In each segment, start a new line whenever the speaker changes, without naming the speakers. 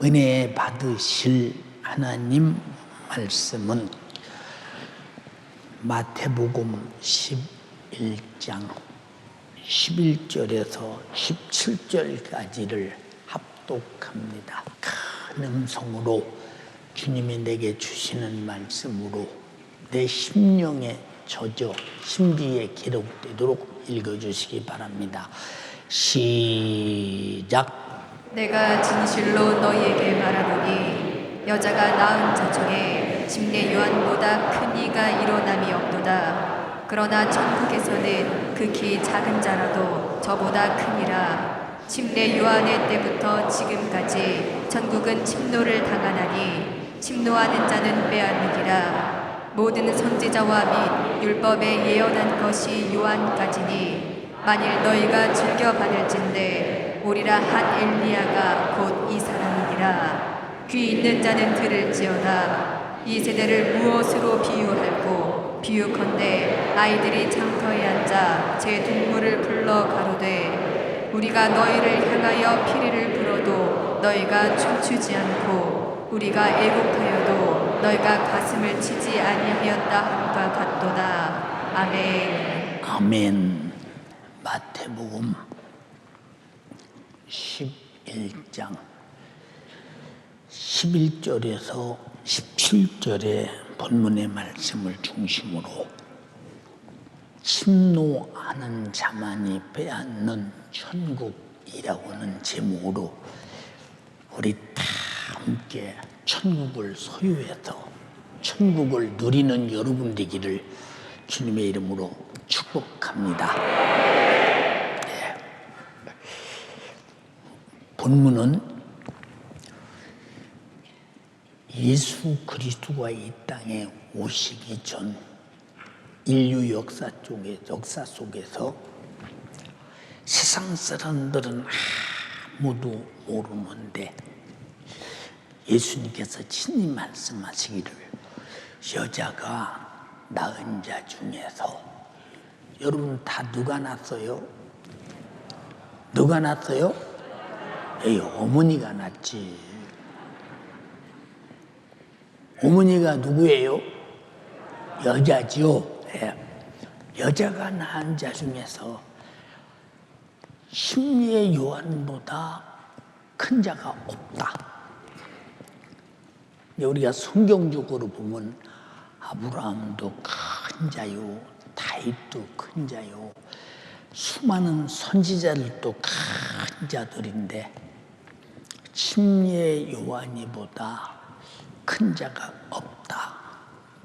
은혜 받으실 하나님 말씀은 마태복음 11장 11절에서 17절까지를 합독합니다. 큰 음성으로 주님이 내게 주시는 말씀으로 내 심령에 젖어 심지에 기록되도록 읽어주시기 바랍니다. 시작.
내가 진실로 너희에게 말하노니 여자가 낳은 자 중에 침례 요한보다 큰 이가 일어남이 없도다. 그러나 천국에서는 극히 작은 자라도 저보다 크니라. 침례 요한의 때부터 지금까지 천국은 침노를 당하나니 침노하는 자는 빼앗느니라. 모든 선지자와 및 율법에 예언한 것이 요한까지니 만일 너희가 즐겨받을진대 오리라 한 엘리야가 곧 이 사람이니라. 귀 있는 자는 들을지어다. 이 세대를 무엇으로 비유할꼬? 비유컨대 아이들이 장터에 앉아 제 동물을 불러 가로되 우리가 너희를 향하여 피리를 불어도 너희가 춤추지 않고 우리가 애곡하여도 너희가 가슴을 치지 아니하였다 함과 같도다. 아멘.
아멘. 마태복음 11장 11절에서 17절의 본문의 말씀을 중심으로 침노하는 자만이 빼앗는 천국이라고 하는 제목으로 우리 다 함께 천국을 소유해서 천국을 누리는 여러분 되기를 주님의 이름으로 축복합니다. 본문은 예수 그리스도가 이 땅에 오시기 전 인류 역사 속에서 세상 사람들은 아무도 모르는데 예수님께서 친히 말씀하시기를 여자가 낳은 자 중에서 여러분 다 누가 낳았어요? 누가 낳았어요? 에이, 어머니가 낳지. 어머니가 누구예요? 여자죠. 예. 여자가 낳은 자 중에서 침례 요한보다 큰 자가 없다. 우리가 성경적으로 보면 아브라함도 큰 자요, 다윗도 큰 자요, 수많은 선지자들도 큰 자들인데 침례 요한이보다 큰 자가 없다.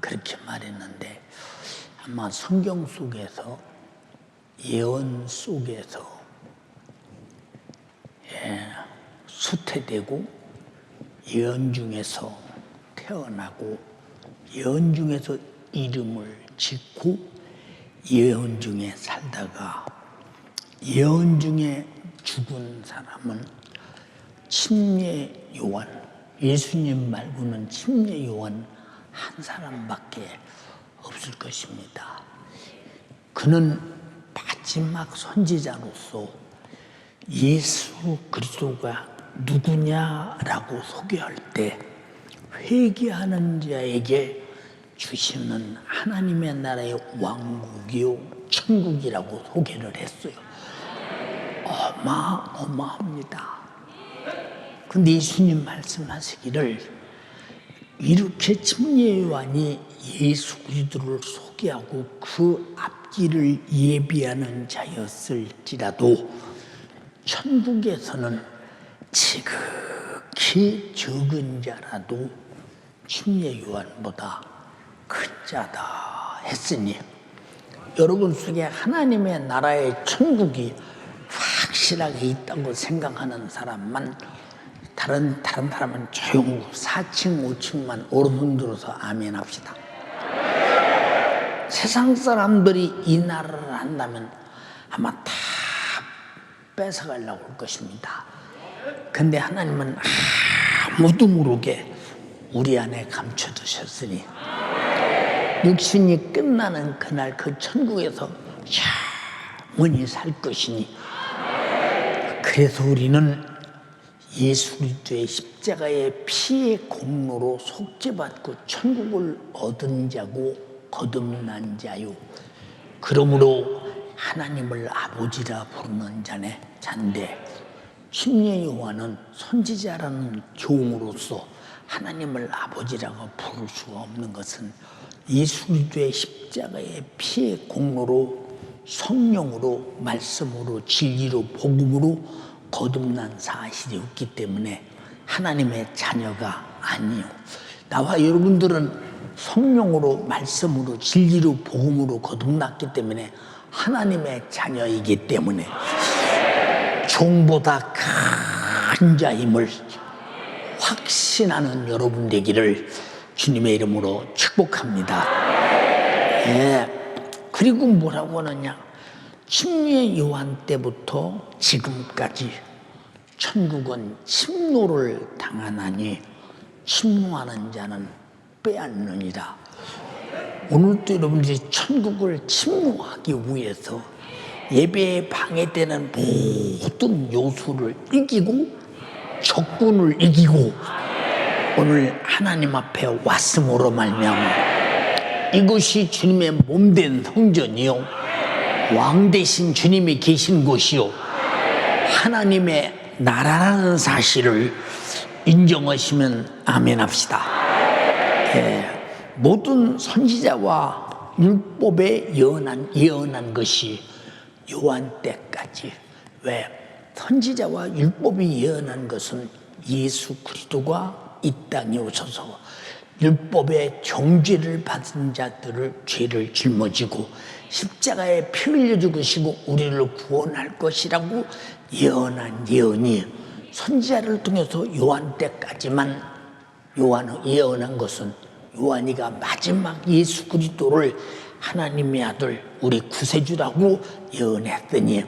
그렇게 말했는데 아마 성경 속에서 예언 속에서 수태되고 예언 중에서 태어나고 예언 중에서 이름을 짓고 예언 중에 살다가 예언 중에 죽은 사람은 침례 요한, 예수님 말고는 침례 요한 한 사람밖에 없을 것입니다. 그는 마지막 선지자로서 예수 그리스도가 누구냐라고 소개할 때 회개하는 자에게 주시는 하나님의 나라의 왕국이요 천국이라고 소개를 했어요. 어마어마합니다. 근데 예수님 말씀하시기를 이렇게 침례 요한이 예수 그리스도를 소개하고 그 앞길을 예비하는 자였을지라도 천국에서는 지극히 적은 자라도 침례 요한보다 큰 자다 했으니 여러분 속에 하나님의 나라의 천국이 확실하게 있다고 생각하는 사람만 다른 사람은 조용히 4층 5층만 오른손 들어서 아멘 합시다. 세상 사람들이 이 나라를 한다면 아마 다 뺏어가려고 할 것입니다. 근데 하나님은 아무도 모르게 우리 안에 감춰두셨으니 육신이 끝나는 그날 그 천국에서 영원히 살 것이니 그래서 우리는 예수 그리스도의 십자가의 피의 공로로 속죄받고 천국을 얻은 자고 거듭난 자요. 그러므로 하나님을 아버지라 부르는 잔데 침례 요한은 선지자라는 종으로서 하나님을 아버지라고 부를 수가 없는 것은 예수 그리스도의 십자가의 피의 공로로 성령으로 말씀으로 진리로 복음으로 거듭난 사실이 없기 때문에 하나님의 자녀가 아니요. 나와 여러분들은 성령으로 말씀으로 진리로 복음으로 거듭났기 때문에 하나님의 자녀이기 때문에 종보다 큰 자임을 확신하는 여러분 되기를 주님의 이름으로 축복합니다. 그리고 뭐라고 하느냐? 침례 요한 때부터 지금까지 천국은 침노를 당하나니 침노하는 자는 빼앗느니라. 오늘도 여러분들이 천국을 침노하기 위해서 예배에 방해되는 모든 요소를 이기고 적군을 이기고 오늘 하나님 앞에 왔음으로 말미암아 이것이 주님의 몸된 성전이요 왕 대신 주님이 계신 곳이요 하나님의 나라라는 사실을 인정하시면 아멘 합시다. 모든 선지자와 율법에 예언한 것이 요한 때까지. 왜? 선지자와 율법이 예언한 것은 예수 그리스도가 이 땅에 오셔서 율법의 정죄를 받은 자들을 죄를 짊어지고 십자가에 피 흘려 죽으시고 우리를 구원할 것이라고 예언한 예언이 선지자를 통해서 요한 때까지만 예언한 것은 요한이가 마지막 예수 그리스도를 하나님의 아들 우리 구세주라고 예언했더니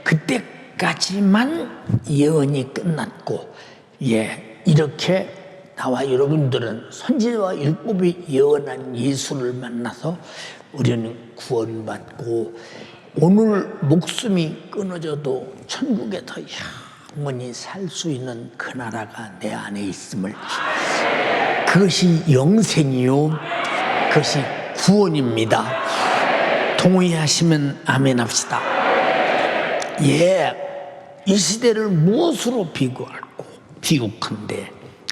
그때까지만 예언이 끝났고 이렇게 나와 여러분들은 선지자와 율법이 예언한 예수를 만나서 우리는 구원받고 오늘 목숨이 끊어져도 천국에서 영원히 살 수 있는 그 나라가 내 안에 있음을 그것이 영생이요 그것이 구원입니다. 동의하시면 아멘 합시다. 이 시대를 무엇으로 비교한데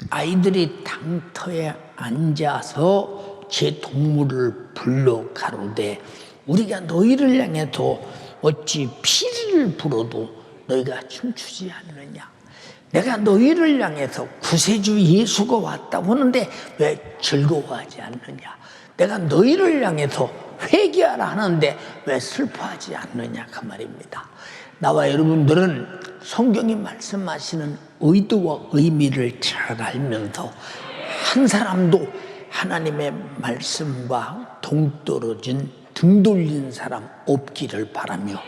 아이들이 당터에 앉아서 제 동물을 불러 가로되 우리가 너희를 향해서 어찌 피리를 불어도 너희가 춤추지 않느냐. 내가 너희를 향해서 구세주 예수가 왔다고 하는데 왜 즐거워하지 않느냐. 내가 너희를 향해서 회개하라 하는데 왜 슬퍼하지 않느냐 그 말입니다. 나와 여러분들은 성경이 말씀하시는 의도와 의미를 잘 알면서 한 사람도 하나님의 말씀과 동떨어진 등 돌린 사람 없기를 바라며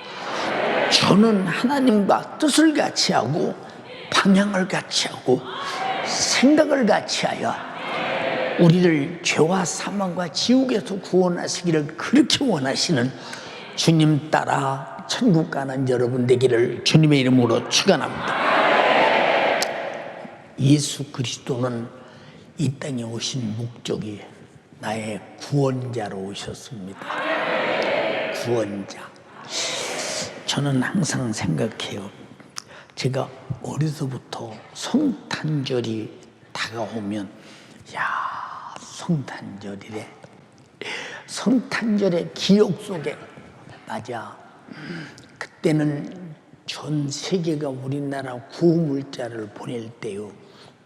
저는 하나님과 뜻을 같이 하고 방향을 같이 하고 생각을 같이 하여 우리를 죄와 사망과 지옥에서 구원하시기를 그렇게 원하시는 주님 따라 천국 가는 여러분 되기를 주님의 이름으로 축원합니다. 예수 그리스도는 이 땅에 오신 목적이 나의 구원자로 오셨습니다. 구원자. 저는 항상 생각해요. 제가 어려서부터 성탄절이 다가오면 성탄절이래. 성탄절의 기억 속에 맞아. 그때는 전 세계가 우리나라 구호물자를 보낼 때요.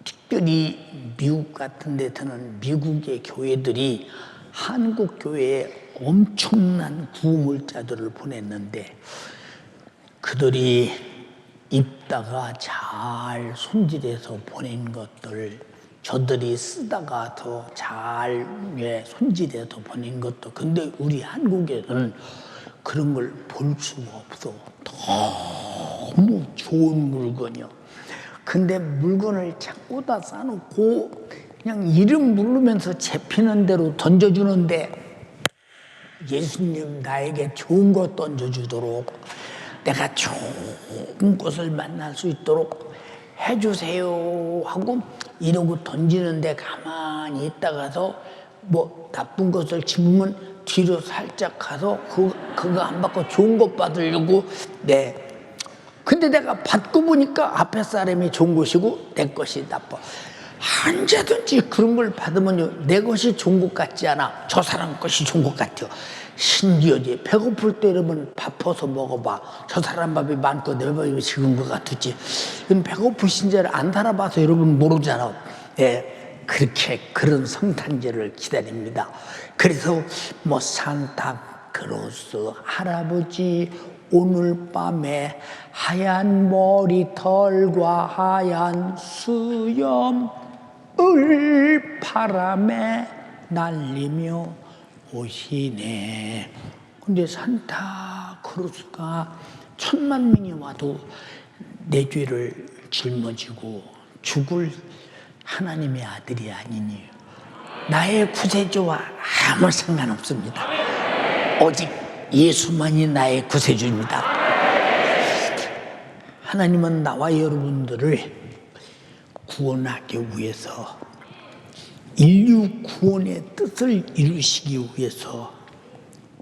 특별히 미국 같은 데서는 미국의 교회들이 한국 교회에 엄청난 구호물자들을 보냈는데 그들이 입다가 잘 손질해서 보낸 것들 저들이 쓰다가 더 잘 손질해서 보낸 것도 근데 우리 한국에는 그런 걸 볼 수가 없어. 너무 좋은 물건이요. 근데 물건을 찾고다 싸놓고 그냥 이름 부르면서 잡히는 대로 던져주는데 예수님 나에게 좋은 것 던져주도록 내가 좋은 것을 만날 수 있도록 해주세요 하고 이러고 던지는데 가만히 있다가서 뭐 나쁜 것을 집으면 뒤로 살짝 가서 그거 안 받고 좋은 것 받으려고. 네. 근데 내가 받고 보니까 앞에 사람이 좋은 것이고 내 것이 나빠. 언제든지 그런 걸 받으면요, 내 것이 좋은 것 같지 않아. 저 사람 것이 좋은 것 같아요. 신기하지. 배고플 때 여러분 밥 퍼서 먹어봐. 저 사람 밥이 많고 내 밥이 적은 것 같지. 배고프신 자를 안 살아봐서 여러분 모르잖아. 예, 그렇게 그런 성탄절을 기다립니다. 그래서 뭐 산타크로스 할아버지 오늘 밤에 하얀 머리털과 하얀 수염을 바람에 날리며 오시네. 근데 산타크로스가 1000만 명이 와도 내 죄를 짊어지고 죽을 하나님의 아들이 아니니 나의 구세주와 아무 상관없습니다. 오직 예수만이 나의 구세주입니다. 하나님은 나와 여러분들을 구원하기 위해서, 인류 구원의 뜻을 이루시기 위해서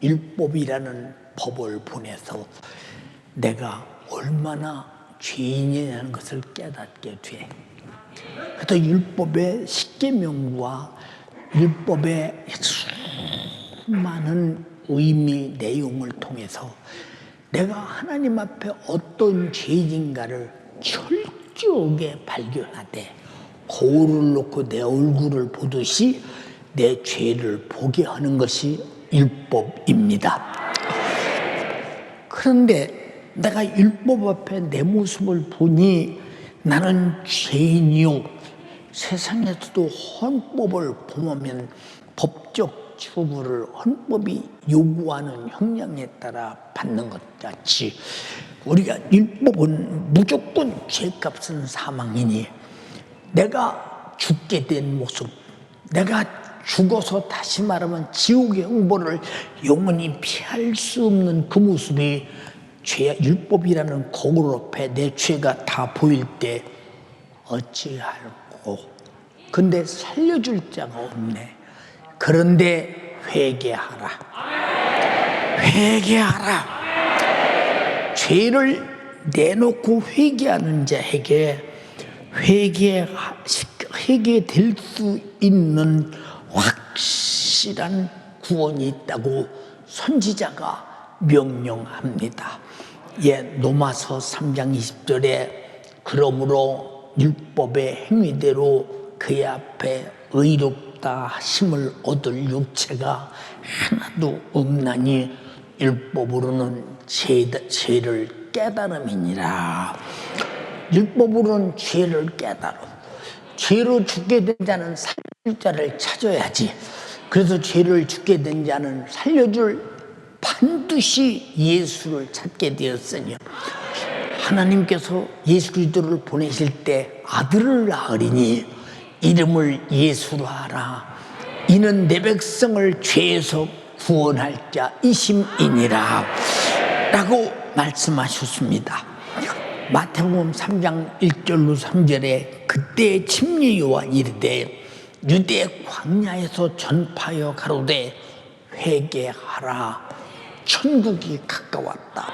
율법이라는 법을 보내서 내가 얼마나 죄인이라는 것을 깨닫게 돼. 그래서 율법의 십계명과 율법의 수많은 의미, 내용을 통해서 내가 하나님 앞에 어떤 죄인인가를 철저하게 발견하되 거울을 놓고 내 얼굴을 보듯이 내 죄를 보게 하는 것이 율법입니다. 그런데 내가 율법 앞에 내 모습을 보니 나는 죄인이요, 세상에서도 헌법을 보면 법적 처벌을 헌법이 요구하는 형량에 따라 받는 것 같이 우리가 율법은 무조건 죄값은 사망이니 내가 죽게 된 모습, 내가 죽어서 다시 말하면 지옥의 형벌을 영원히 피할 수 없는 그 모습이 율법이라는 거울 앞에 내 죄가 다 보일 때 어찌할꼬. 근데 살려줄 자가 없네. 그런데 회개하라. 회개하라. 죄를 내놓고 회개하는 자에게 회개될 수 있는 확실한 구원이 있다고 선지자가 명령합니다. 예, 로마서 3장 20절에 그러므로 율법의 행위대로 그의 앞에 의롭다 하심을 얻을 육체가 하나도 없나니 율법으로는 죄를 깨달음이니라. 율법으로는 죄를 깨달음. 죄로 죽게 된 자는 살릴 자를 찾아야지. 그래서 죄를 죽게 된 자는 살려줄 반드시 예수를 찾게 되었으니 하나님께서 예수 그리스도를 보내실 때 아들을 낳으리니 이름을 예수로 하라. 이는 내 백성을 죄에서 구원할 자 이심이니라 라고 말씀하셨습니다. 마태복음 3장 1절로 3절에 그때 침례 요한이 이르되 유대 광야에서 전파하여 가로되 회개하라 천국이 가까웠다.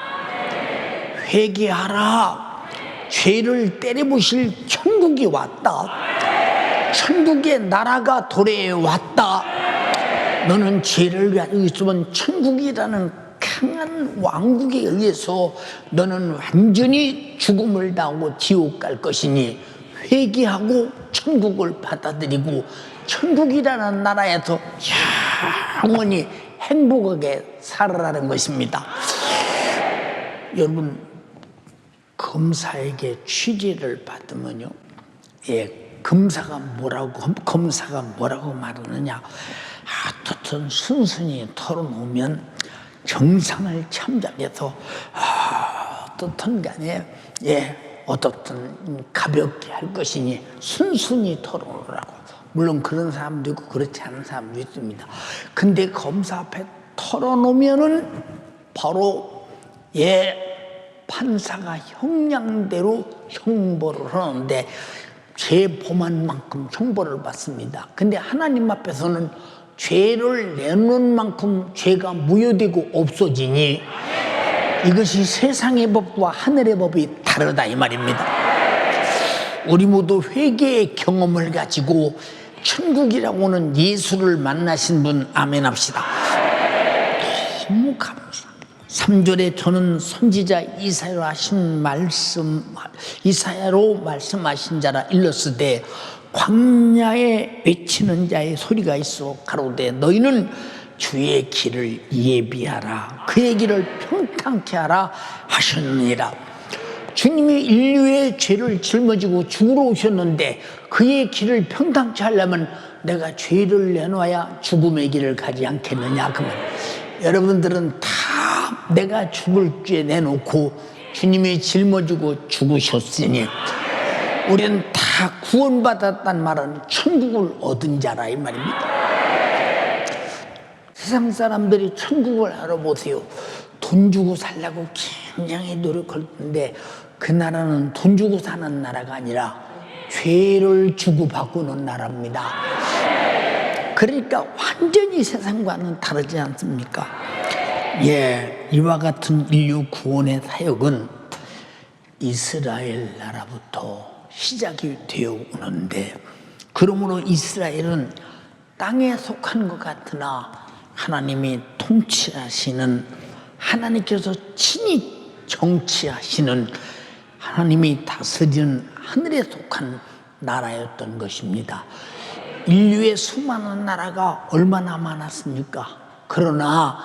회개하라 죄를 때려부실 천국이 왔다. 천국의 나라가 도래해 왔다. 너는 죄를 가지고 있으면 천국이라는 강한 왕국에 의해서 너는 완전히 죽음을 당하고 지옥 갈 것이니 회개하고 천국을 받아들이고 천국이라는 나라에서 영원히 행복하게 살아라는 것입니다. 여러분, 검사에게 취재를 받으면요, 예, 검사가 뭐라고 말하느냐, 어떻든 순순히 털어놓으면 정상을 참작해서 어떻든 간에 어떻든 가볍게 할 것이니 순순히 털어놓으라고. 물론 그런 사람도 있고 그렇지 않은 사람도 있습니다. 근데 검사 앞에 털어놓으면은 바로 판사가 형량대로 형벌을 하는데 죄 범한 만큼 형벌을 받습니다. 근데 하나님 앞에서는 죄를 내놓은 만큼 죄가 무효되고 없어지니 이것이 세상의 법과 하늘의 법이 다르다 이 말입니다. 우리 모두 회개의 경험을 가지고 천국이라고 하는 예수를 만나신 분 아멘 합시다. 너무 감사. 3절에 저는 선지자 이사야로 말씀하신 자라 일렀으되 광야에 외치는 자의 소리가 있어 가로되 너희는 주의 길을 예비하라 그의 길을 평탄케 하라 하셨느니라. 주님이 인류의 죄를 짊어지고 죽으러 오셨는데 그의 길을 평탄케 하려면 내가 죄를 내놔야 죽음의 길을 가지 않겠느냐 그 말. 여러분들은 다 내가 죽을 죄 내놓고 주님이 짊어지고 죽으셨으니 우리는 다 구원받았단 말은 천국을 얻은 자라 이 말입니다. 세상 사람들이 천국을 알아보세요. 돈 주고 살려고 굉장히 노력할 텐데 그 나라는 돈 주고 사는 나라가 아니라 죄를 주고 바꾸는 나라입니다. 그러니까 완전히 세상과는 다르지 않습니까? 예, 이와 같은 인류 구원의 사역은 이스라엘 나라부터 시작이 되어 오는데 그러므로 이스라엘은 땅에 속한 것 같으나 하나님이 통치하시는 하나님께서 친히 정치하시는 하나님이 다스리는 하늘에 속한 나라였던 것입니다. 인류의 수많은 나라가 얼마나 많았습니까? 그러나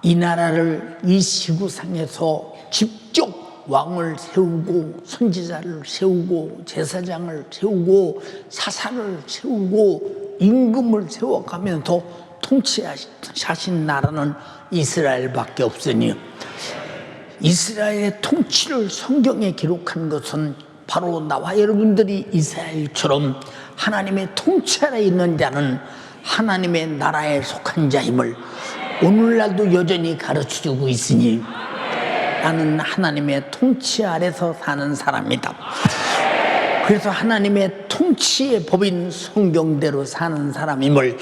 이 나라를 이 지구상에서 직접 왕을 세우고 선지자를 세우고 제사장을 세우고 사사를 세우고 임금을 세워가면서 통치하신 나라는 이스라엘밖에 없으니 이스라엘의 통치를 성경에 기록한 것은 바로 나와 여러분들이 이스라엘처럼 하나님의 통치 아래 있는 자는 하나님의 나라에 속한 자임을 오늘날도 여전히 가르쳐주고 있으니 나는 하나님의 통치 아래서 사는 사람이다. 그래서 하나님의 통치의 법인 성경대로 사는 사람임을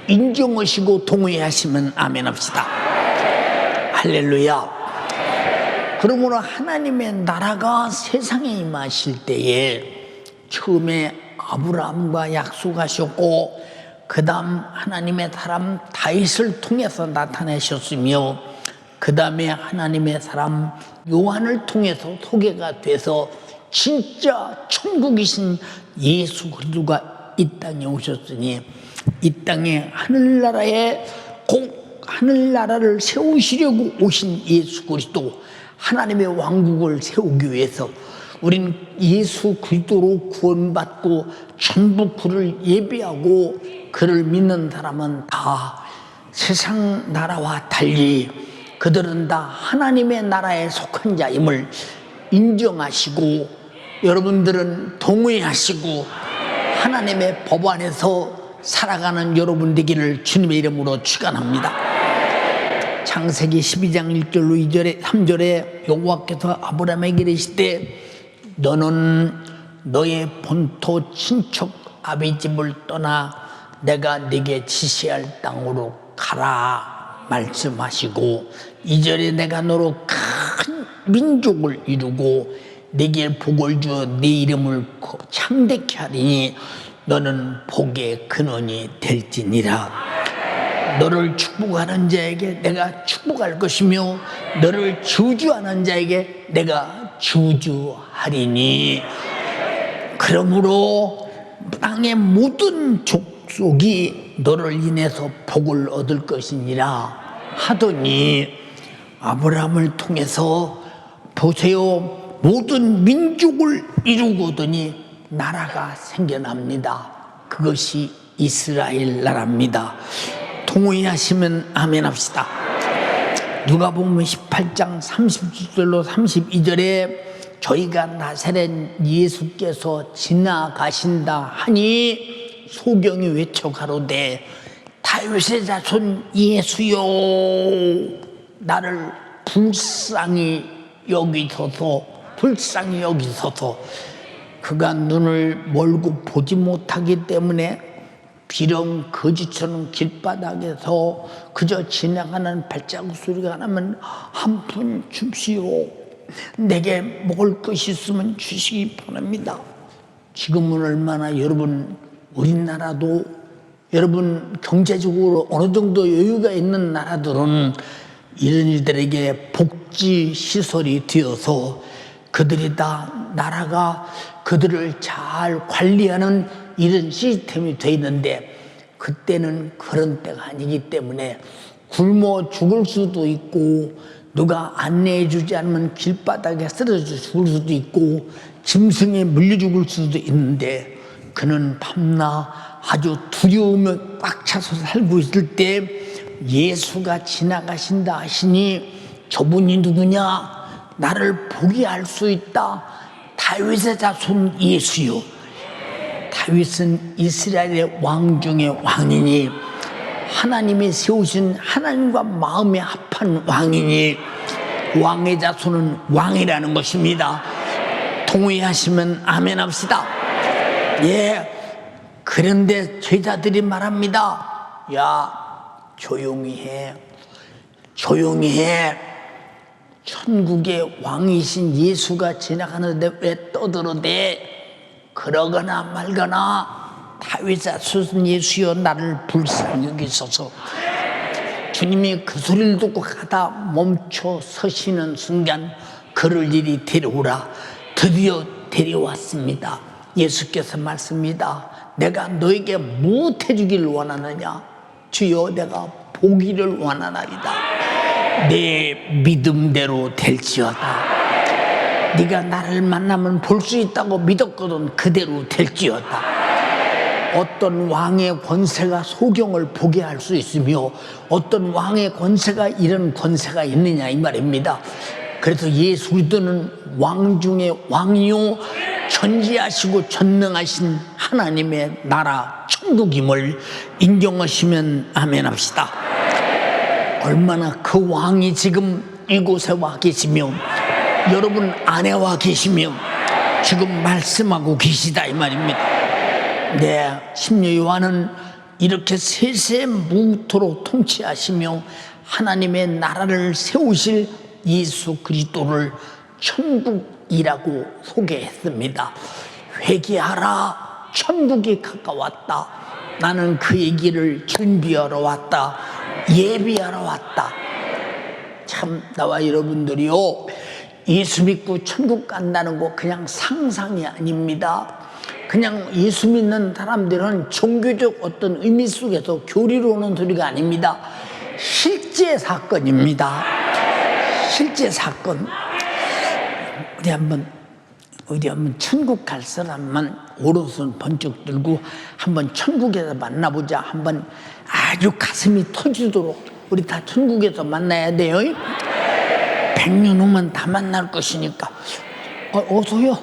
인정하시고 동의하시면 아멘 합시다. 할렐루야. 그러므로 하나님의 나라가 세상에 임하실 때에 처음에 아브라함과 약속하셨고 그 다음 하나님의 사람 다윗을 통해서 나타내셨으며 그 다음에 하나님의 사람 요한을 통해서 소개가 돼서 진짜 천국이신 예수 그리스도가 이 땅에 오셨으니 이 땅에 하늘나라에 꼭 하늘나라를 세우시려고 오신 예수 그리스도 하나님의 왕국을 세우기 위해서 우린 예수 그리스도로 구원받고 전부 그를 예배하고 그를 믿는 사람은 다 세상 나라와 달리 그들은 다 하나님의 나라에 속한 자임을 인정하시고 여러분들은 동의하시고 하나님의 법 안에서 살아가는 여러분 되기를 주님의 이름으로 축원합니다. 창세기 12장 1절로 2절에 3절에 여호와께서 아브라함에게 이르시되 너는 너의 본토 친척 아비 집을 떠나 내가 네게 지시할 땅으로 가라 말씀하시고 2절에 내가 너로 큰 민족을 이루고 네게 복을 주어 네 이름을 창대케 하리니 너는 복의 근원이 될지니라. 너를 축복하는 자에게 내가 축복할 것이며 너를 저주하는 자에게 내가 저주하리니 그러므로 땅의 모든 족속이 너를 인해서 복을 얻을 것이니라 하더니 아브라함을 통해서 보세요 모든 민족을 이루고더니 나라가 생겨납니다. 그것이 이스라엘 나라입니다. 동의하시면 아멘 합시다. 누가복음 18장 30절로 32절에 저희가 나사렛 예수께서 지나가신다 하니 소경이 외쳐 가로되 다윗의 자손 예수여 나를 불쌍히 여기서서 불쌍히 여기서서 그가 눈을 멀고 보지 못하기 때문에 비령 거지처럼 길바닥에서 그저 지나가는 발자국 소리가 나면 한 푼 줍시오. 내게 먹을 것이 있으면 주시기 바랍니다. 지금은 얼마나 여러분 우리나라도 여러분 경제적으로 어느 정도 여유가 있는 나라들은 이런 이들에게 복지 시설이 되어서 그들이 다 나라가 그들을 잘 관리하는 이런 시스템이 돼 있는데 그때는 그런 때가 아니기 때문에 굶어 죽을 수도 있고 누가 안내해 주지 않으면 길바닥에 쓰러져 죽을 수도 있고 짐승에 물려 죽을 수도 있는데 그는 밤낮 아주 두려움에 꽉 차서 살고 있을 때 예수가 지나가신다 하시니 저분이 누구냐? 나를 보게 할 수 있다. 다윗의 자손 예수요. 다윗은 이스라엘의 왕 중의 왕이니 하나님이 세우신 하나님과 마음에 합한 왕이니 왕의 자손은 왕이라는 것입니다. 동의하시면 아멘 합시다. 예. 그런데 제자들이 말합니다. 야, 조용히 해. 조용히 해. 천국의 왕이신 예수가 지나가는데 왜 떠들어대? 그러거나 말거나 다윗 자손 예수여 나를 불쌍히 여기소서. 주님이 그 소리를 듣고 가다 멈춰 서시는 순간 그를 이리 데려오라. 드디어 데려왔습니다. 예수께서 말씀입니다. 내가 너에게 무엇 해주기를 원하느냐? 주여 내가 보기를 원하나이다. 내 믿음대로 될지어다. 네가 나를 만나면 볼 수 있다고 믿었거든 그대로 될지어다. 어떤 왕의 권세가 소경을 보게 할 수 있으며 어떤 왕의 권세가 이런 권세가 있느냐 이 말입니다. 그래서 예수 그리스도는 왕 중에 왕이요 전지하시고 전능하신 하나님의 나라 천국임을 인정하시면 아멘 합시다. 얼마나 그 왕이 지금 이곳에 와 계시며 여러분 안에 와 계시며 지금 말씀하고 계시다 이 말입니다. 네, 심려 요한은 이렇게 세세무토록 통치하시며 하나님의 나라를 세우실 예수 그리스도를 천국이라고 소개했습니다. 회개하라, 천국이 가까웠다. 나는 그 얘기를 준비하러 왔다. 예비하러 왔다. 참 나와 여러분들이요, 예수 믿고 천국 간다는 거 그냥 상상이 아닙니다. 그냥 예수 믿는 사람들은 종교적 어떤 의미 속에서 교리로 오는 소리가 아닙니다. 실제 사건입니다. 실제 사건. 우리 한번 천국 갈 사람만 오른손 번쩍 들고 한번 천국에서 만나보자. 한번 아주 가슴이 터지도록 우리 다 천국에서 만나야 돼요. 100년 후면 다 만날 것이니까 어서요.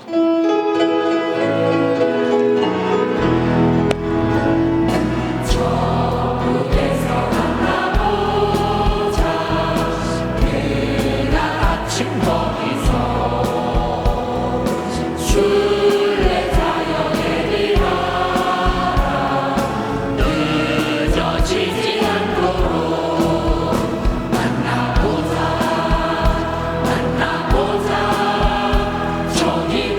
만나보자 저기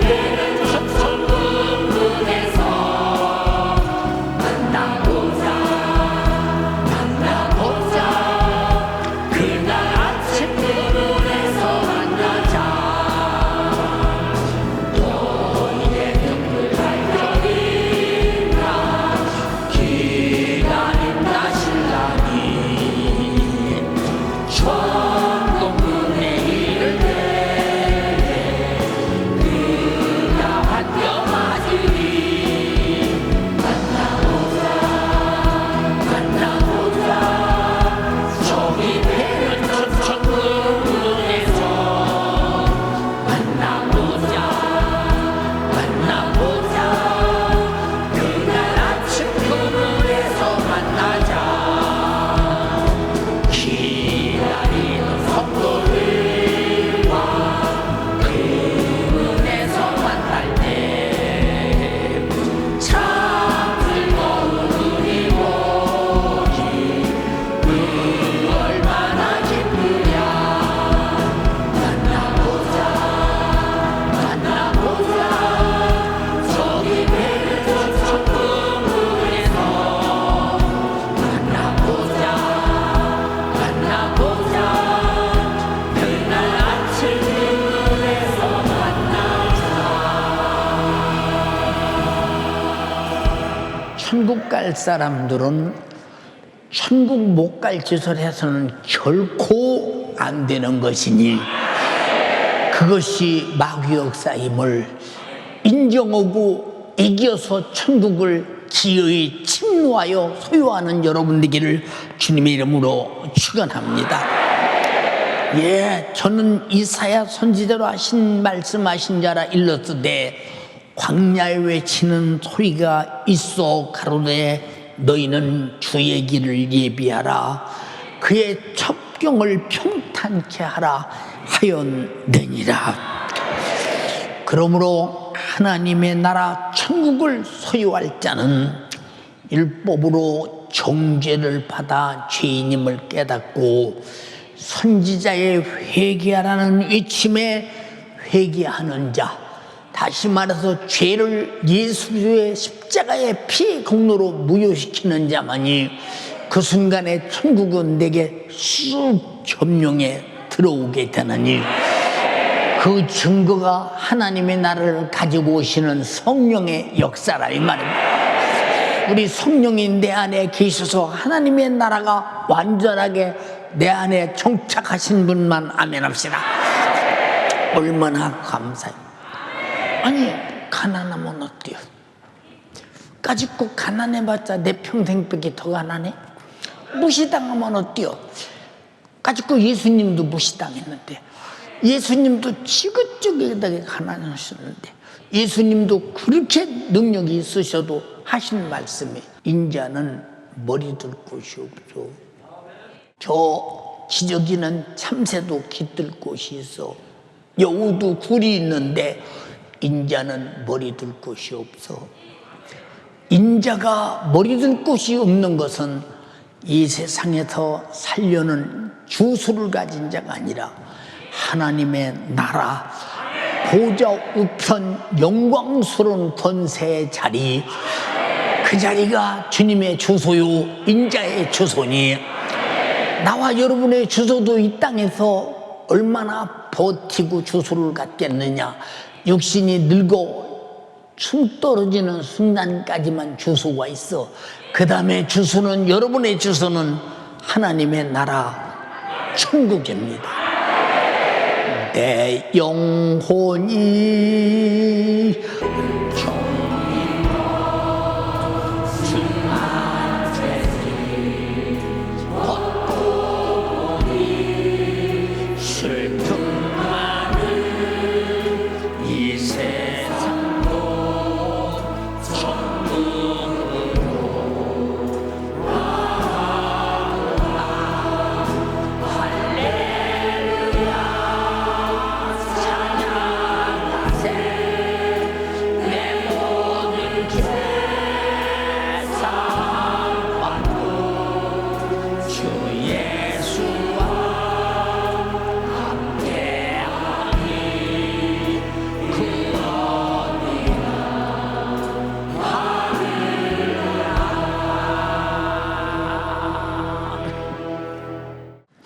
천국 갈 사람들은 천국 못 갈 짓을 해서는 결코 안 되는 것이니 그것이 마귀 역사임을 인정하고 이겨서 천국을 기어이 침노하여 소유하는 여러분 되기를 주님의 이름으로 축원합니다. 예, 저는 이사야 선지자로 하신 말씀하신 자라 일렀으되 광야에 외치는 소리가 있어 가로되 너희는 주의 길을 예비하라 그의 첩경을 평탄케 하라 하였느니라. 그러므로 하나님의 나라 천국을 소유할 자는 율법으로 정죄를 받아 죄인임을 깨닫고 선지자의 회개하라는 외침에 회개하는 자, 다시 말해서 죄를 예수의 십자가의 피의 공로로 무효시키는 자만이 그 순간에 천국은 내게 쑥 점령에 들어오게 되나니 그 증거가 하나님의 나라를 가지고 오시는 성령의 역사라 이 말입니다. 우리 성령이 내 안에 계셔서 하나님의 나라가 완전하게 내 안에 정착하신 분만 아멘 합시다. 얼마나 감사해요. 아니 가난하면 어때요? 까짓거 가난해봤자 내 평생밖에 더 가난해? 무시당하면 어때요? 까짓거 예수님도 무시당했는데 예수님도 지긋지긋하게 가난하셨는데 예수님도 그렇게 능력이 있으셔도 하신 말씀이 인자는 머리 들 곳이 없어. 저 기저귀는 참새도 깃들 곳이 있어. 여우도 굴이 있는데 인자는 머리 들 곳이 없어. 인자가 머리 들 곳이 없는 것은 이 세상에서 살려는 주소를 가진 자가 아니라 하나님의 나라 보좌 우편 영광스러운 권세의 자리, 그 자리가 주님의 주소요 인자의 주소니 나와 여러분의 주소도 이 땅에서 얼마나 버티고 주소를 갖겠느냐. 육신이 늙어 숨 떨어지는 순간까지만 주소가 있어. 그 다음에 주소는 여러분의 주소는 하나님의 나라 천국입니다. 내 영혼이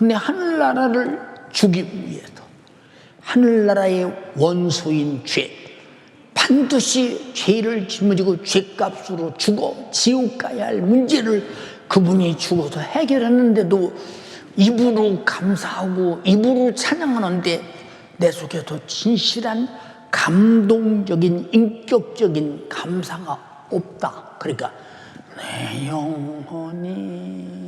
근데 하늘나라를 주기 위해서 하늘나라의 원소인 죄, 반드시 죄를 짊어지고 죄값으로 죽어 지옥 가야 할 문제를 그분이 죽어서 해결했는데도 입으로 감사하고 입으로 찬양하는데 내 속에서 진실한 감동적인 인격적인 감사가 없다. 그러니까 내 영혼이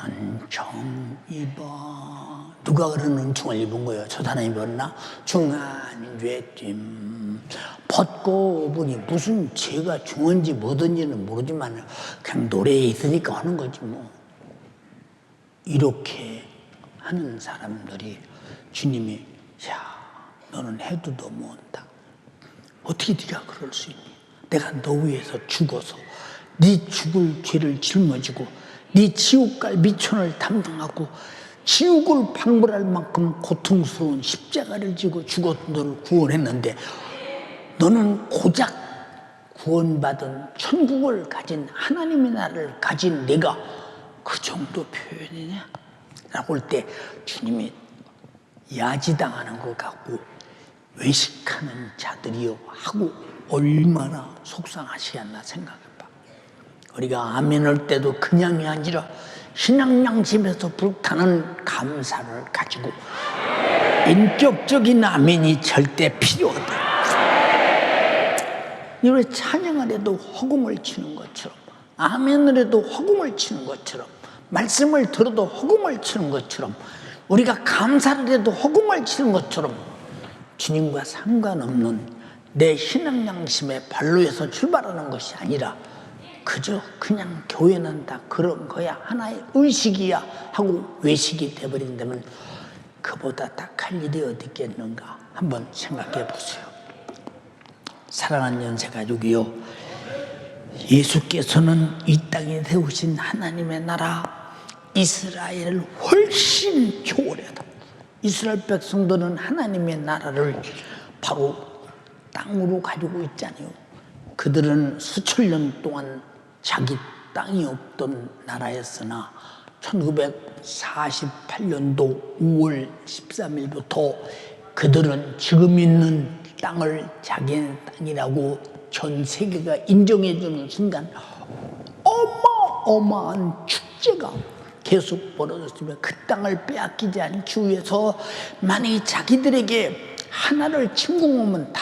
은총 입어. 누가 그런 은총을 입은 거예요? 저 사람이 입었나? 중한 죄짐 벗고 보니 무슨 죄가 중한지 뭐든지는 모르지만 그냥 노래에 있으니까 하는 거지 뭐. 이렇게 하는 사람들이 주님이 야 너는 해도 넘어온다. 어떻게 네가 그럴 수 있니? 내가 너 위해서 죽어서 네 죽을 죄를 짊어지고 네 지옥 갈 미천을 담당하고 지옥을 방불할 만큼 고통스러운 십자가를 지고 죽어서 너를 구원했는데 너는 고작 구원받은 천국을 가진 하나님의 나라를 가진 내가 그 정도 표현이냐? 라고 할 때 주님이 야지당하는 것 같고 외식하는 자들이요 하고 얼마나 속상하시겠나 생각해봐. 우리가 아멘할 때도 그냥이 아니라 신앙 양심에서 불타는 감사를 가지고 인격적인 아멘이 절대 필요하다. 이왜 찬양을 해도 허공을 치는 것처럼, 아멘을 해도 허공을 치는 것처럼, 말씀을 들어도 허공을 치는 것처럼, 우리가 감사를 해도 허공을 치는 것처럼 주님과 상관없는 내 신앙 양심의 발로에서 출발하는 것이 아니라 그저 그냥 교회는 다 그런 거야, 하나의 의식이야 하고 외식이 돼버린다면 그보다 딱할 일이 어디 있겠는가 한번 생각해 보세요. 사랑하는 연세가족이요, 예수께서는 이 땅에 세우신 하나님의 나라 이스라엘을 훨씬 초월하다. 이스라엘 백성들은 하나님의 나라를 바로 땅으로 가지고 있잖아요. 그들은 수천 년 동안 자기 땅이 없던 나라였으나 1948년도 5월 13일부터 그들은 지금 있는 땅을 자기네 땅이라고 전 세계가 인정해주는 순간 어마어마한 축제가 계속 벌어졌으며 그 땅을 빼앗기지 않기 위해서 만약에 자기들에게 하나를 침공하면 5,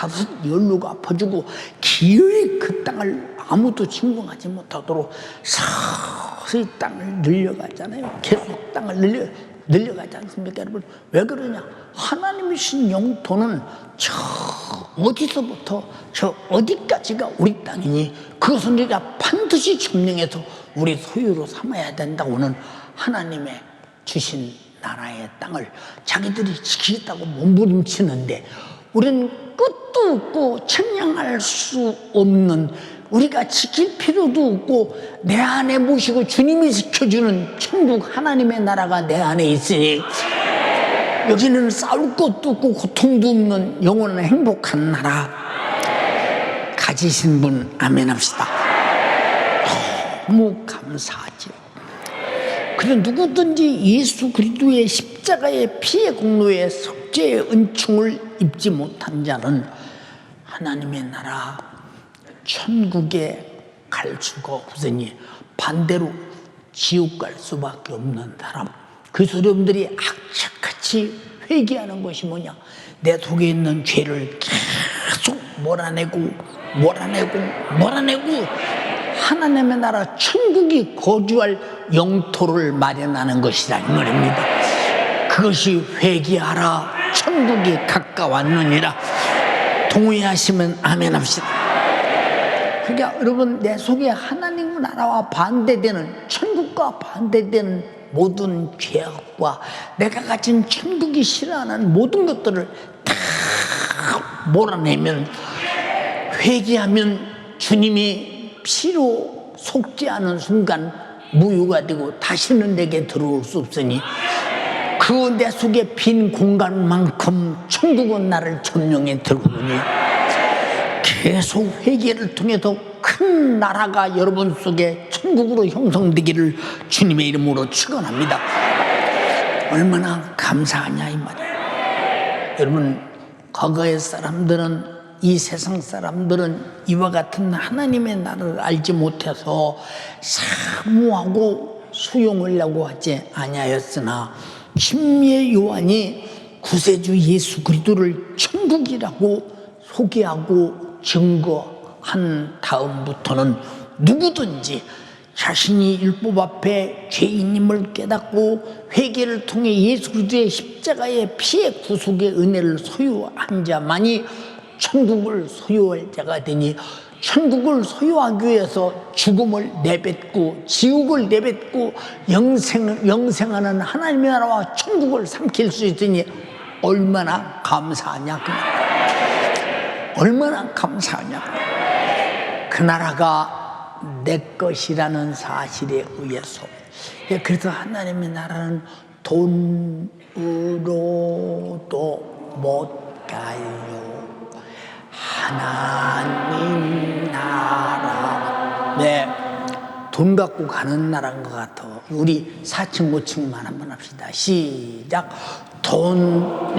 10가 아파주고 기어이 그 땅을 아무도 침공하지 못하도록 서서히 땅을 늘려가잖아요. 계속 땅을 늘려가지 않습니까, 여러분? 왜 그러냐? 하나님이신 영토는 저 어디서부터 저 어디까지가 우리 땅이니 그것은 우리가 반드시 점령해서 우리 소유로 삼아야 된다고는 하나님의 주신 나라의 땅을 자기들이 지키겠다고 몸부림치는데 우리는 끝도 없고 측량할 수 없는, 우리가 지킬 필요도 없고 내 안에 모시고 주님이 지켜주는 천국 하나님의 나라가 내 안에 있으니 여기는 싸울 것도 없고 고통도 없는 영원한 행복한 나라 가지신 분 아멘 합시다. 너무 감사하죠. 그래 누구든지 예수 그리스도의 십자가의 피의 공로에 속죄의 은총을 입지 못한 자는 하나님의 나라 천국에 갈 수가 없으니 반대로 지옥 갈 수밖에 없는 사람. 그래서 여러분들이 악착같이 회개하는 것이 뭐냐? 내 속에 있는 죄를 계속 몰아내고 하나님의 나라 천국이 거주할 영토를 마련하는 것이라는 말입니다. 그것이 회개하라 천국이 가까웠느니라. 동의하시면 아멘 합시다. 그러니까 여러분, 내 속에 하나님 나라와 반대되는, 천국과 반대되는 모든 죄악과 내가 가진 천국이 싫어하는 모든 것들을 다 몰아내면, 회개하면 주님이 피로 속죄하는 순간 무효가 되고 다시는 내게 들어올 수 없으니 그 내 속에 빈 공간만큼 천국은 나를 점령해 들어오니 계속 회개를 통해서 큰 나라가 여러분 속에 천국으로 형성되기를 주님의 이름으로 축원합니다. 얼마나 감사하냐 이 말이에요. 여러분, 과거의 사람들은, 이 세상 사람들은 이와 같은 하나님의 나라를 알지 못해서 사모하고 수용하려고 하지 아니하였으나 침례 요한이 구세주 예수 그리스도를 천국이라고 소개하고 증거한 다음부터는 누구든지 자신이 율법 앞에 죄인임을 깨닫고 회개를 통해 예수 그리스도의 십자가의 피의 구속의 은혜를 소유한 자만이 천국을 소유할 자가 되니, 천국을 소유하기 위해서 죽음을 내뱉고 지옥을 내뱉고 영생하는 하나님의 나라와 천국을 삼킬 수 있으니 얼마나 감사하냐. 얼마나 감사하냐. 그 나라가 내 것이라는 사실에 의해서. 그래서 하나님의 나라는 돈으로도 못 가요. 하나님 나라. 네, 돈 갖고 가는 나라인 것 같아. 우리 4층 5층만 한번 합시다. 시작. 돈으로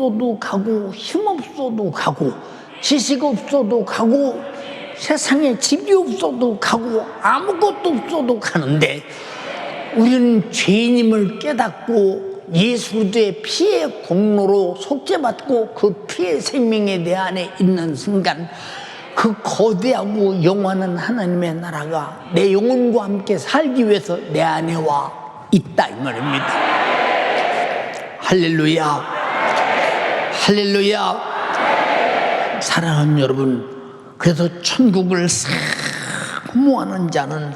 없어도 가고 힘 없어도 가고 지식 없어도 가고 세상에 집이 없어도 가고 아무것도 없어도 가는데 우리는 죄인임을 깨닫고 예수 그리스도의 피의 공로로 속죄받고 그 피의 생명에 내 안에 있는 순간 그 거대하고 영원한 하나님의 나라가 내 영혼과 함께 살기 위해서 내 안에 와 있다 이 말입니다. 할렐루야, 할렐루야. 사랑하는 여러분, 그래서 천국을 사모하는 자는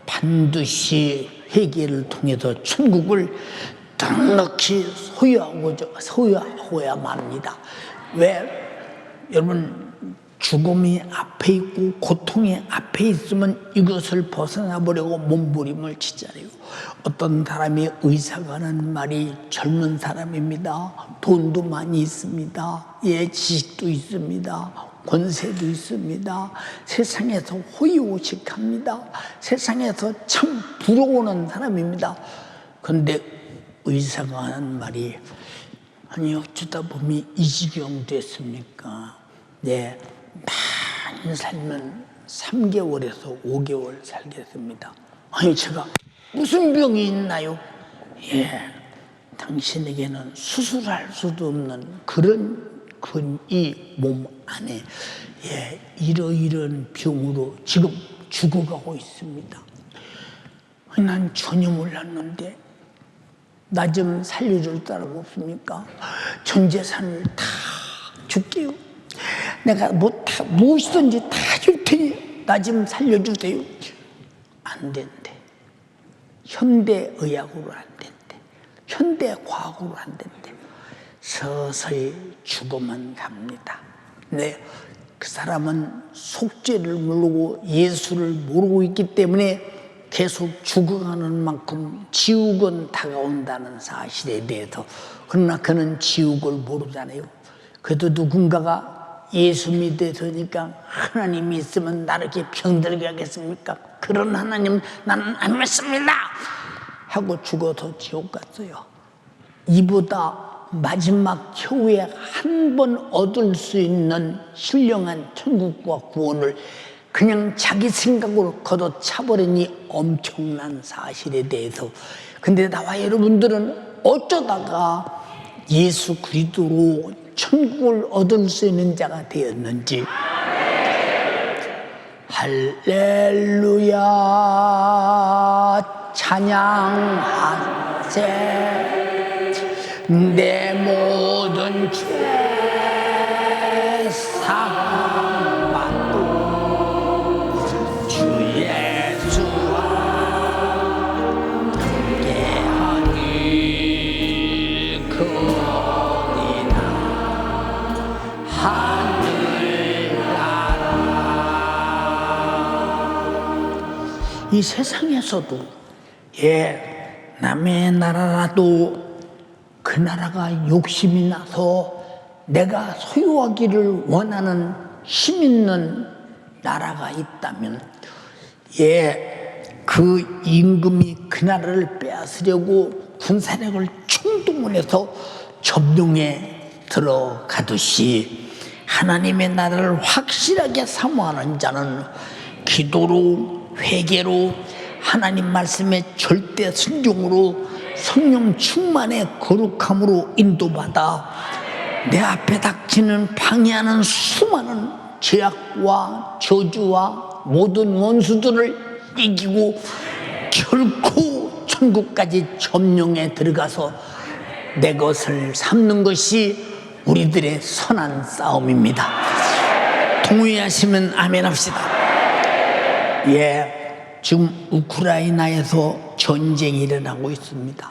반드시 회개를 통해서 천국을 넉넉히 소유하고야만 합니다. 왜? 여러분, 죽음이 앞에 있고 고통이 앞에 있으면 이것을 벗어나 보려고 몸부림을 치잖아요. 어떤 사람이 의사가 하는 말이 젊은 사람입니다. 돈도 많이 있습니다. 예, 지식도 있습니다. 권세도 있습니다. 세상에서 호의호식합니다. 세상에서 참 부러워하는 사람입니다. 그런데 의사가 하는 말이 아니 어쩌다 보면 이 지경 됐습니까? 네, 많이 살면 3개월에서 5개월 살겠습니다. 아니 제가 무슨 병이 있나요? 예, 당신에게는 수술할 수도 없는 그런 이 몸 안에 예, 이러이러한 병으로 지금 죽어가고 있습니다. 난 전혀 몰랐는데 나 좀 살려줄 사람 없습니까? 전 재산을 다 줄게요. 내가 무엇이든지 다 줄 테니 나 좀 살려주세요. 안 된대. 현대의학으로 안 된대. 현대과학으로 안 된대. 서서히 죽어만 갑니다. 네, 그 사람은 속죄를 모르고 예수를 모르고 있기 때문에 계속 죽어가는 만큼 지옥은 다가온다는 사실에 대해서, 그러나 그는 지옥을 모르잖아요. 그래도 누군가가 예수 믿으니까 하나님이 있으면 나를 이렇게 병들게 하겠습니까? 그런 하나님 나는 안 믿습니다 하고 죽어서 지옥 갔어요. 이보다 마지막 겨우에 한 번 얻을 수 있는 신령한 천국과 구원을 그냥 자기 생각으로 걷어차버리니 엄청난 사실에 대해서. 근데 나와 여러분들은 어쩌다가 예수 그리스도로 천국을 얻을 수 있는 자가 되었는지. 할렐루야 찬양하세. 내 모든 죄 사함받고 주 예수와 함께하니 그 어디나 하늘나라. 이 세상에서도 예, 남의 나라라도 그 나라가 욕심이 나서 내가 소유하기를 원하는 힘 있는 나라가 있다면 예, 그 임금이 그 나라를 빼앗으려고 군사력을 총동원 해서 점령에 들어가듯이 하나님의 나라를 확실하게 사모하는 자는 기도로 회개로 하나님 말씀에 절대 순종으로 성령 충만의 거룩함으로 인도받아 내 앞에 닥치는 방해하는 수많은 죄악과 저주와 모든 원수들을 이기고 결코 천국까지 점령에 들어가서 내 것을 삼는 것이 우리들의 선한 싸움입니다. 동의하시면 아멘 합시다. 예. 지금 우크라이나에서 전쟁이 일어나고 있습니다.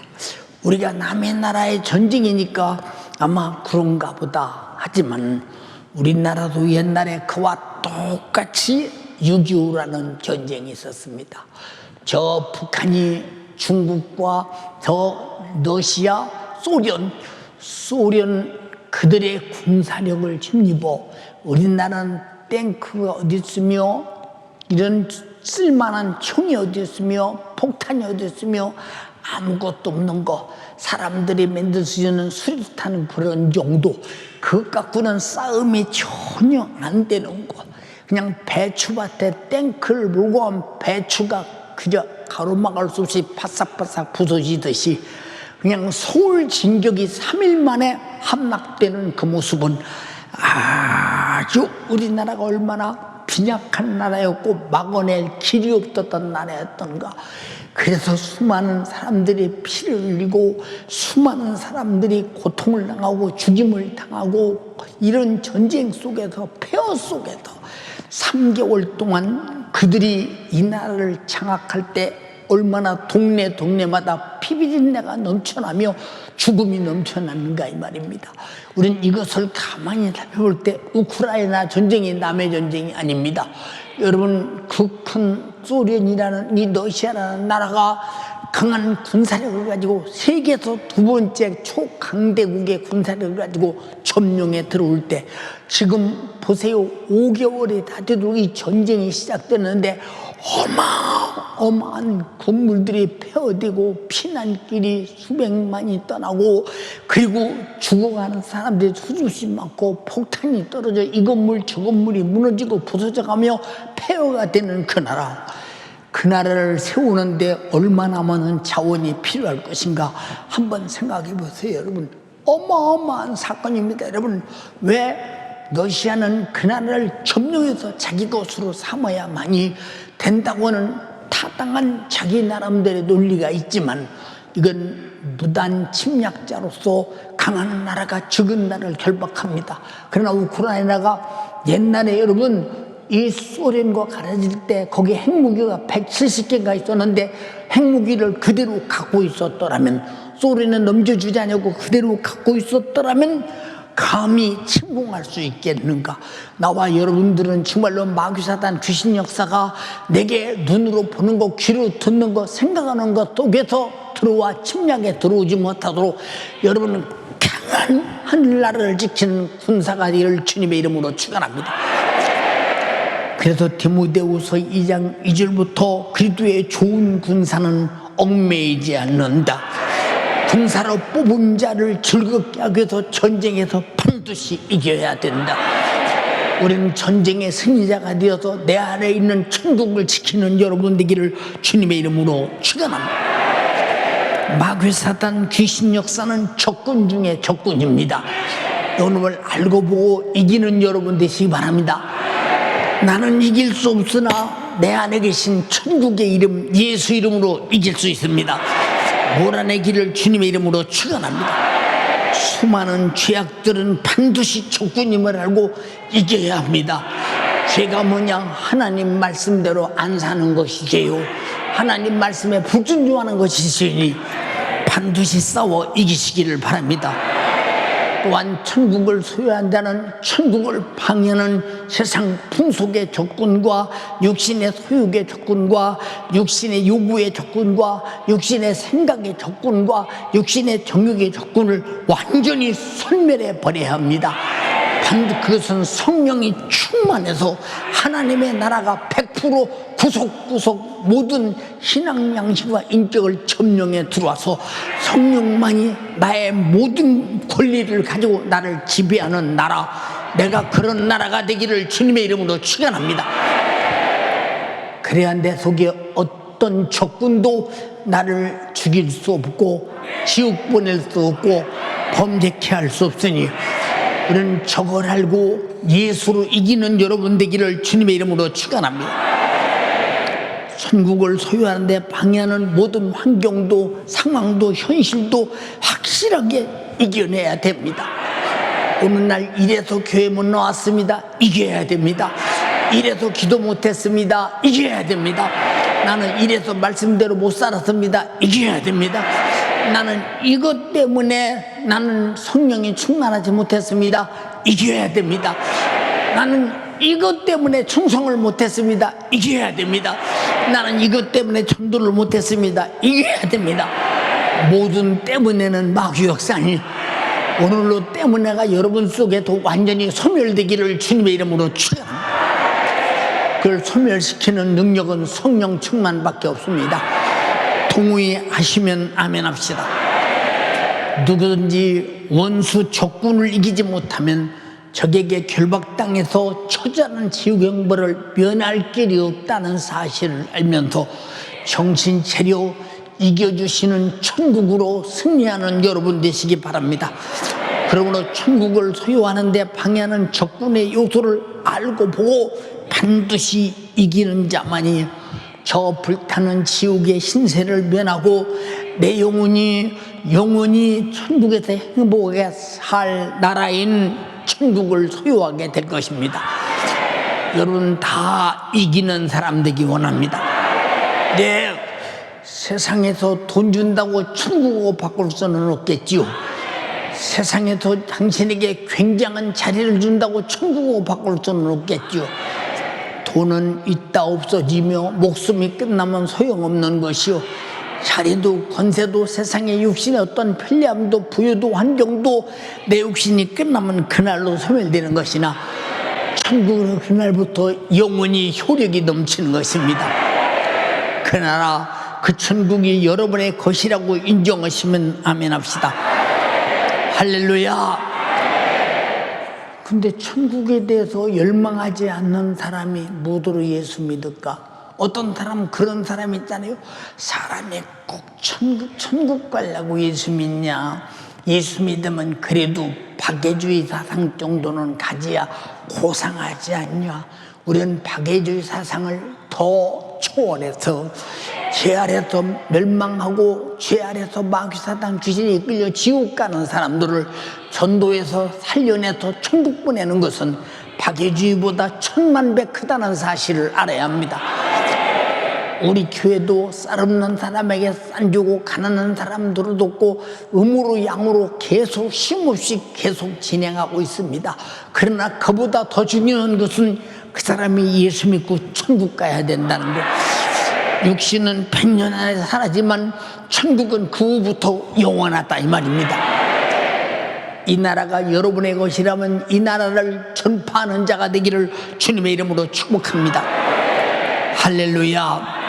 우리가 남의 나라의 전쟁이니까 아마 그런가 보다 하지만 우리나라도 옛날에 그와 똑같이 6.25라는 전쟁이 있었습니다. 저 북한이 중국과 저 러시아, 소련 그들의 군사력을 힘입어 우리나라는 탱크가 어디 있으며 이런 쓸만한 총이 어디 있으며 폭탄이 어디 있으며 아무것도 없는 거, 사람들이 만들 수 있는 수류탄 그런 정도, 그것 갖고는 싸움이 전혀 안 되는 거. 그냥 배추밭에 탱크를 몰고 온 배추가 그저 가로막을 수 없이 바싹바싹 부서지듯이 그냥 서울 진격이 3일 만에 함락되는 그 모습은 아주 우리나라가 얼마나 빈약한 나라였고 막아낼 길이 없었던 나라였던가. 그래서 수많은 사람들이 피를 흘리고 수많은 사람들이 고통을 당하고 죽임을 당하고 이런 전쟁 속에서 폐허 속에서 3개월 동안 그들이 이 나라를 장악할 때 얼마나 동네마다 피비린내가 넘쳐나며 죽음이 넘쳐났는가 이 말입니다. 우린 이것을 가만히 살펴볼 때 우크라이나 전쟁이 남의 전쟁이 아닙니다. 여러분, 그 큰 소련이라는 이 러시아라는 나라가 강한 군사력을 가지고 세계에서 2번째 초강대국의 군사력을 가지고 점령에 들어올 때, 지금 보세요, 5개월이 다 되도록 이 전쟁이 시작됐는데 어마어마한 건물들이 폐허되고 피난길이 수백만이 떠나고, 그리고 죽어가는 사람들이 수없이 많고, 폭탄이 떨어져 이 건물 저 건물이 무너지고 부서져가며 폐허가 되는 그 나라, 그 나라를 세우는데 얼마나 많은 자원이 필요할 것인가 한번 생각해 보세요. 여러분, 어마어마한 사건입니다. 여러분, 왜 러시아는 그 나라를 점령해서 자기 것으로 삼아야만이 된다고는 타당한 자기 나름대로의 논리가 있지만, 이건 무단 침략자로서 강한 나라가 적은 나라를 결박합니다. 그러나 우크라이나가 옛날에 여러분 이 소련과 갈라질 때 거기 핵무기가 170개가 있었는데 핵무기를 그대로 갖고 있었더라면, 소련은 넘겨주지 않고 그대로 갖고 있었더라면 감히 침공할 수 있겠는가? 나와 여러분들은 정말로 마귀사단 귀신 역사가 내게 눈으로 보는 거, 귀로 듣는 거, 생각하는 것 속에서 들어와 침략에 들어오지 못하도록 여러분은 강한 하늘나라를 지키는 군사가 되기를 주님의 이름으로 축원합니다. 그래서 디모데후서 2장 2절부터 그리스도의 좋은 군사는 얽매이지 않는다. 군사로 뽑은 자를 즐겁게 하기 위해서 전쟁에서 반드시 이겨야 된다. 우리는 전쟁의 승리자가 되어서 내 안에 있는 천국을 지키는 여러분 되기를 주님의 이름으로 축원합니다. 마귀 사단 귀신 역사는 적군 중에 적군입니다. 오늘 알고 보고 이기는 여러분 되시기 바랍니다. 나는 이길 수 없으나 내 안에 계신 천국의 이름 예수 이름으로 이길 수 있습니다. 몰아내기를 주님의 이름으로 축원합니다. 수많은 죄악들은 반드시 적군임을 알고 이겨야 합니다. 죄가 뭐냐? 하나님 말씀대로 안 사는 것이지요. 하나님 말씀에 불순종하는 것이시니 반드시 싸워 이기시기를 바랍니다. 또한 천국을 소유한 자는 천국을 방해하는 세상 풍속의 적군과 육신의 소욕의 적군과 육신의 요구의 적군과 육신의 생각의 적군과 육신의 정욕의 적군을 완전히 소멸해 버려야 합니다. 그것은 성령이 충만해서 하나님의 나라가 100% 구석구석 모든 신앙 양식과 인격을 점령해 들어와서 성령만이 나의 모든 권리를 가지고 나를 지배하는 나라, 내가 그런 나라가 되기를 주님의 이름으로 축원합니다. 그래야 내 속에 어떤 적군도 나를 죽일 수 없고 지옥 보낼 수 없고 범죄케 할 수 없으니 우리는 저걸 알고 예수로 이기는 여러분 되기를 주님의 이름으로 축원합니다. 천국을 소유하는데 방해하는 모든 환경도 상황도 현실도 확실하게 이겨내야 됩니다. 어느 날 이래서 교회 못 나왔습니다. 이겨야 됩니다. 이래서 기도 못했습니다. 이겨야 됩니다. 나는 이래서 말씀대로 못 살았습니다. 이겨야 됩니다. 나는 이것 때문에 나는 성령이 충만하지 못했습니다. 이겨야 됩니다. 나는 이것 때문에 충성을 못했습니다. 이겨야 됩니다. 나는 이것 때문에 전도를 못했습니다. 이겨야 됩니다. 모든 때문에는 마귀 역사니 오늘로 때문에가 여러분 속에도 완전히 소멸되기를 주님의 이름으로 축원합니다. 그걸 소멸시키는 능력은 성령 충만밖에 없습니다. 동의하시면 아멘 합시다. 누구든지 원수 적군을 이기지 못하면 적에게 결박당해서 처절한 지옥 형벌을 면할 길이 없다는 사실을 알면서 정신 차려 이겨주시는 천국으로 승리하는 여러분 되시기 바랍니다. 그러므로 천국을 소유하는 데 방해하는 적군의 요소를 알고 보고 반드시 이기는 자만이 저 불타는 지옥의 신세를 면하고 내 영혼이 천국에서 행복하게 살 나라인 천국을 소유하게 될 것입니다. 여러분 다 이기는 사람 되기 원합니다. 네, 세상에서 돈 준다고 천국을 바꿀 수는 없겠지요. 세상에서 당신에게 굉장한 자리를 준다고 천국을 바꿀 수는 없겠지요. 돈은 있다 없어지며 목숨이 끝나면 소용없는 것이요, 자리도 권세도 세상의 육신의 어떤 편리함도 부유도 환경도 내 육신이 끝나면 그날로 소멸되는 것이나 천국은 그날부터 영원히 효력이 넘치는 것입니다. 그 나라 그 천국이 여러분의 것이라고 인정하시면 아멘 합시다. 할렐루야. 근데 천국에 대해서 열망하지 않는 사람이 뭐더러 예수 믿을까? 어떤 사람은 그런 사람이 있잖아요. 사람이 꼭 천국 가려고 예수 믿냐? 예수 믿으면 그래도 박애주의 사상 정도는 가져야 고상하지 않냐? 우리는 박애주의 사상을 더 초월해서 죄 아래서 멸망하고 죄 아래서 마귀사단 귀신에 이끌려 지옥 가는 사람들을 전도해서 살려내서 천국 보내는 것은 박애주의보다 천만배 크다는 사실을 알아야 합니다. 우리 교회도 쌀 없는 사람에게 쌀 주고 가난한 사람들을 돕고 음으로 양으로 계속 쉼없이 계속 진행하고 있습니다. 그러나 그보다 더 중요한 것은 그 사람이 예수 믿고 천국 가야 된다는 것. 육신은 100년 안에 사라지만 천국은 그 후부터 영원하다 이 말입니다. 이 나라가 여러분의 것이라면 이 나라를 전파하는 자가 되기를 주님의 이름으로 축복합니다. 할렐루야.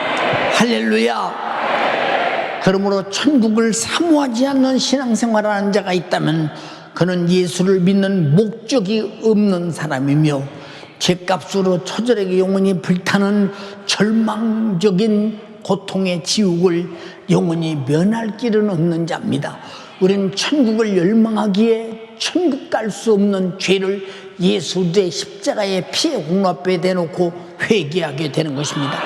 할렐루야. 그러므로 천국을 사모하지 않는 신앙생활을 하는 자가 있다면 그는 예수를 믿는 목적이 없는 사람이며 죄값으로 처절하게 영원히 불타는 절망적인 고통의 지옥을 영원히 면할 길은 없는 자입니다. 우리는 천국을 열망하기에 천국 갈 수 없는 죄를 예수 대 십자가의 피의 공로 앞에 대놓고 회개하게 되는 것입니다.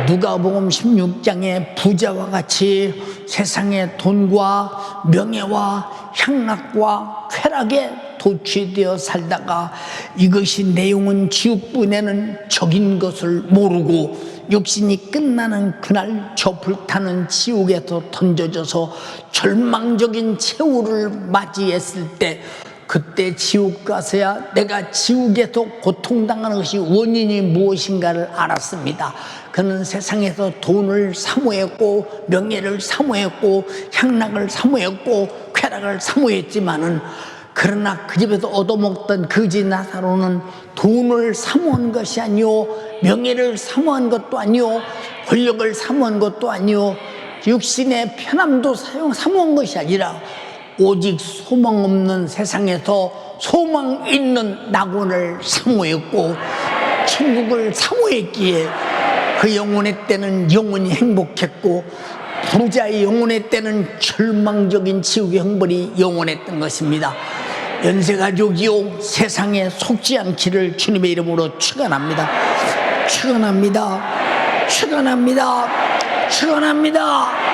누가복음 16장에 부자와 같이 세상의 돈과 명예와 향락과 쾌락에 도취되어 살다가 이것이 내 영혼 지옥 보내는 적인 것을 모르고 육신이 끝나는 그날 저 불타는 지옥에서 던져져서 절망적인 최후를 맞이했을 때 그때 지옥 가서야 내가 지옥에서 고통당하는 것이 원인이 무엇인가를 알았습니다. 그는 세상에서 돈을 사모했고 명예를 사모했고 향락을 사모했고 쾌락을 사모했지만은 그러나 그 집에서 얻어먹던 거지 나사로는 돈을 사모한 것이 아니요 명예를 사모한 것도 아니요 권력을 사모한 것도 아니요 육신의 편함도 사모한 것이 아니라 오직 소망 없는 세상에서 소망 있는 낙원을 사모했고 천국을 사모했기에 그 영혼의 때는 영원히 행복했고 부자의 영혼의 때는 절망적인 지옥의 형벌이 영원했던 것입니다. 연세가족이요 세상에 속지 않기를 주님의 이름으로 축원합니다. 축원합니다. 축원합니다. 축원합니다.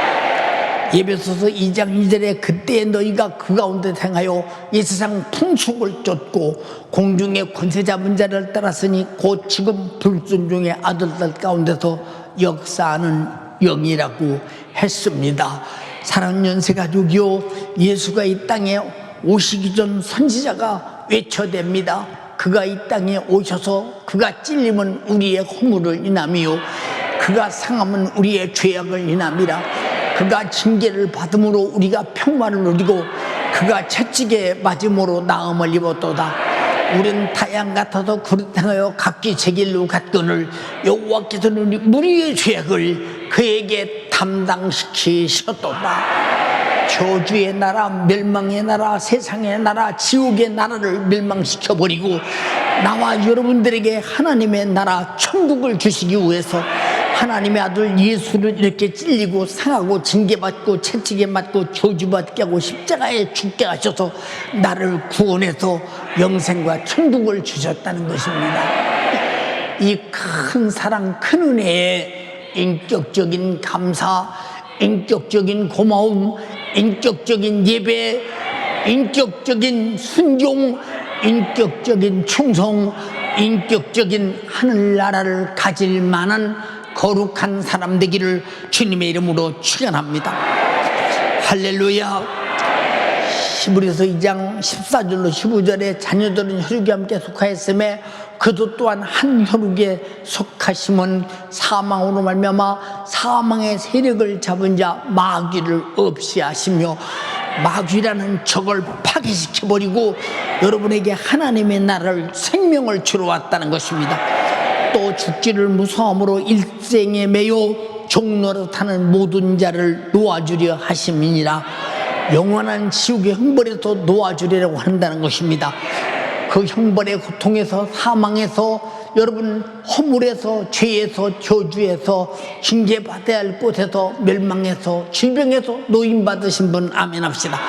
에베소서 2장 2절에 그때 너희가 그 가운데 행하여 이 세상 풍속을 쫓고 공중의 권세 잡은 자를 따랐으니 곧 지금 불순종의 아들들 가운데서 역사하는 영이라고 했습니다. 사랑하는 연세가족이요 예수가 이 땅에 오시기 전 선지자가 외쳐댑니다. 그가 이 땅에 오셔서 그가 찔림은 우리의 허물을 인함이요 그가 상함은 우리의 죄악을 인함이라. 그가 징계를 받음으로 우리가 평화를 누리고 그가 채찍에 맞음으로 나음을 입었도다. 우린 타양 같아서 그릇 행하여 각기 제 길로 갔거늘 여호와께서는 우리의 죄악을 그에게 담당시키셨도다. 저주의 나라, 멸망의 나라, 세상의 나라, 지옥의 나라를 멸망시켜버리고 나와 여러분들에게 하나님의 나라 천국을 주시기 위해서 하나님의 아들 예수를 이렇게 찔리고 상하고 징계받고 채찍에 맞고 저주받게 하고 십자가에 죽게 하셔서 나를 구원해서 영생과 천국을 주셨다는 것입니다. 이 큰 사랑, 큰 은혜에 인격적인 감사, 인격적인 고마움, 인격적인 예배, 인격적인 순종, 인격적인 충성, 인격적인 하늘나라를 가질 만한 거룩한 사람 되기를 주님의 이름으로 축원합니다. 할렐루야. 히브리서 2장 14절로 15절에 자녀들은 혈육에 함께 속하였음에 그도 또한 한 혈육에 속하심은 사망으로 말미암아 사망의 세력을 잡은 자 마귀를 없이 하시며 마귀라는 적을 파괴시켜버리고 여러분에게 하나님의 나라를 생명을 주러 왔다는 것입니다. 또 죽기를 무서움으로 일생에 매여 종노릇하는 모든 자를 놓아주려 하심이니라. 영원한 지옥의 형벌에서 놓아주려고 한다는 것입니다. 그 형벌의 고통에서 사망에서 여러분 허물에서 죄에서 저주에서 징계받아야 할 곳에서 멸망에서 질병에서 노임받으신 분 아멘 합시다.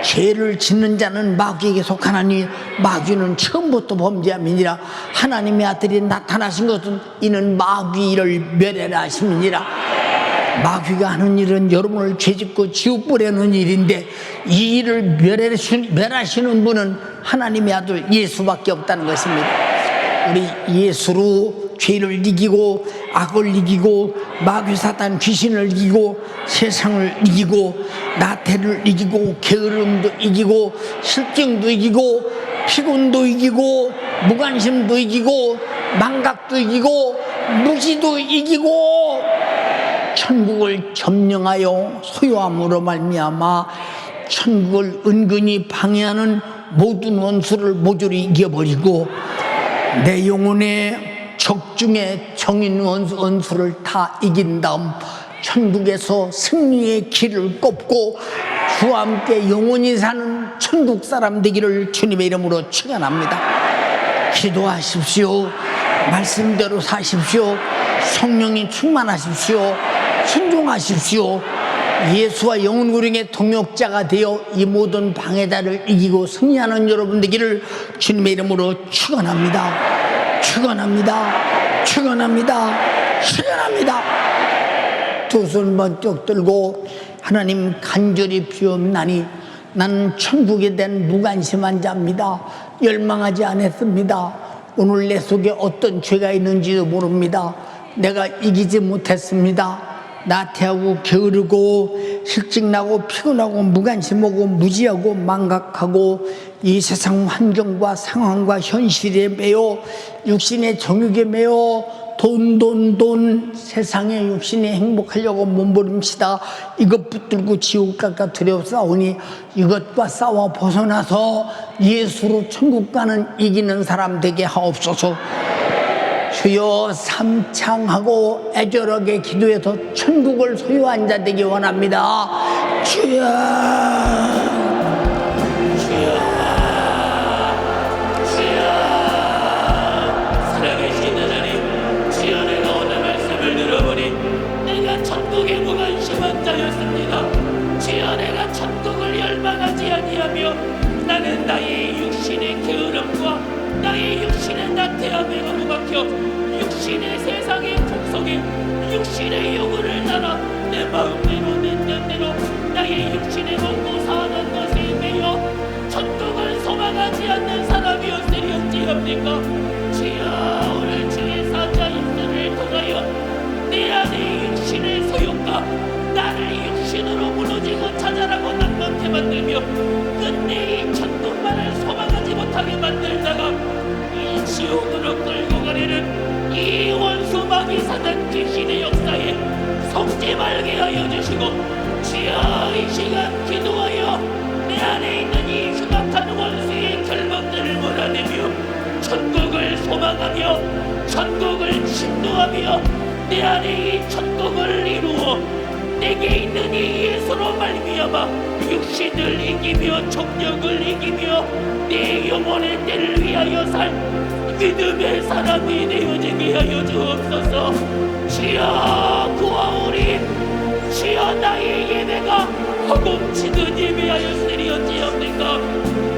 죄를 짓는 자는 마귀에게 속하나니 마귀는 처음부터 범죄함이니라. 하나님의 아들이 나타나신 것은 이는 마귀를 멸하라 하심이니라. 마귀가 하는 일은 여러분을 죄짓고 지옥 보내는 일인데 이 일을 멸하시는 분은 하나님의 아들 예수밖에 없다는 것입니다. 우리 예수로 죄를 이기고 악을 이기고 마귀 사탄 귀신을 이기고 세상을 이기고 나태를 이기고 게으름도 이기고 실증도 이기고 피곤도 이기고 무관심도 이기고 망각도 이기고 무지도 이기고 천국을 점령하여 소유함으로 말미암아 천국을 은근히 방해하는 모든 원수를 모조리 이겨버리고 내 영혼의 적중의 정인 원수를 다 이긴 다음 천국에서 승리의 길을 꼽고 주와 함께 영원히 사는 천국 사람 되기를 주님의 이름으로 축원합니다. 기도하십시오. 말씀대로 사십시오. 성령이 충만하십시오. 순종하십시오. 예수와 영혼구령의 동역자가 되어 이 모든 방해자를 이기고 승리하는 여러분 되기를 주님의 이름으로 축원합니다. 축원합니다. 축원합니다. 축원합니다. 두 손 번쩍 들고 하나님 간절히 비옵나니 나는 천국에 대한 무관심한 자입니다. 열망하지 않았습니다. 오늘 내 속에 어떤 죄가 있는지도 모릅니다. 내가 이기지 못했습니다. 나태하고 게으르고 실증나고 피곤하고 무관심하고 무지하고 망각하고 이 세상 환경과 상황과 현실에 매여 육신의 정욕에 매여 돈 세상의 육신에 행복하려고 몸부림치다 이것 붙들고 지옥 갈까 두려워싸우니 이것과 싸워 벗어나서 예수로 천국 가는 이기는 사람 되게 하옵소서. 주여 삼창하고 애절하게 기도해서 천국을 소유한 자 되기 원합니다. 주여
살아계신 하나님, 주여 내가 오늘 말씀을 들어보니 내가 천국에 무관심한 자였습니다. 주여 내가 천국을 열망하지 아니하며 나는 나의 육신의 게으름과 나의 육신의 나태함에 가로막혀 육신의 세상의 풍속에 육신의 영혼을 따라 내 마음대로 내 뜻대로 나의 육신의 먹고 사는 것에 매여 천국을 소망하지 않는 사람이었으리언지옵니까. 주여 오늘 주의 사자 인들을 통하여 내 안의 육신의 소욕과 나를 육신으로 무너지고 찾아라고 낭만케 만들며 끝내 이 천국만을 소망하지 못하게 만들다가 이 지옥으로 끌고 가려는 이 원수 마귀 사단 귀신의 역사에 속지 말게 하여 주시고 주여 이 시간 기도하여 내 안에 있는 이 흉악한 원수의 결박들을 몰아내며 천국을 소망하며 천국을 신도하며 내 안에 이 천국을 이루어 내게 있는 이 예수로 말미암아 육신을 이기며 정력을 이기며 내 영혼의 때를 위하여 살 믿음의 사람이 되어지게 하여 주옵소서. 주여 구하오리. 주여 나의 예배가 허공치듯 예배하였으리언지옵니까?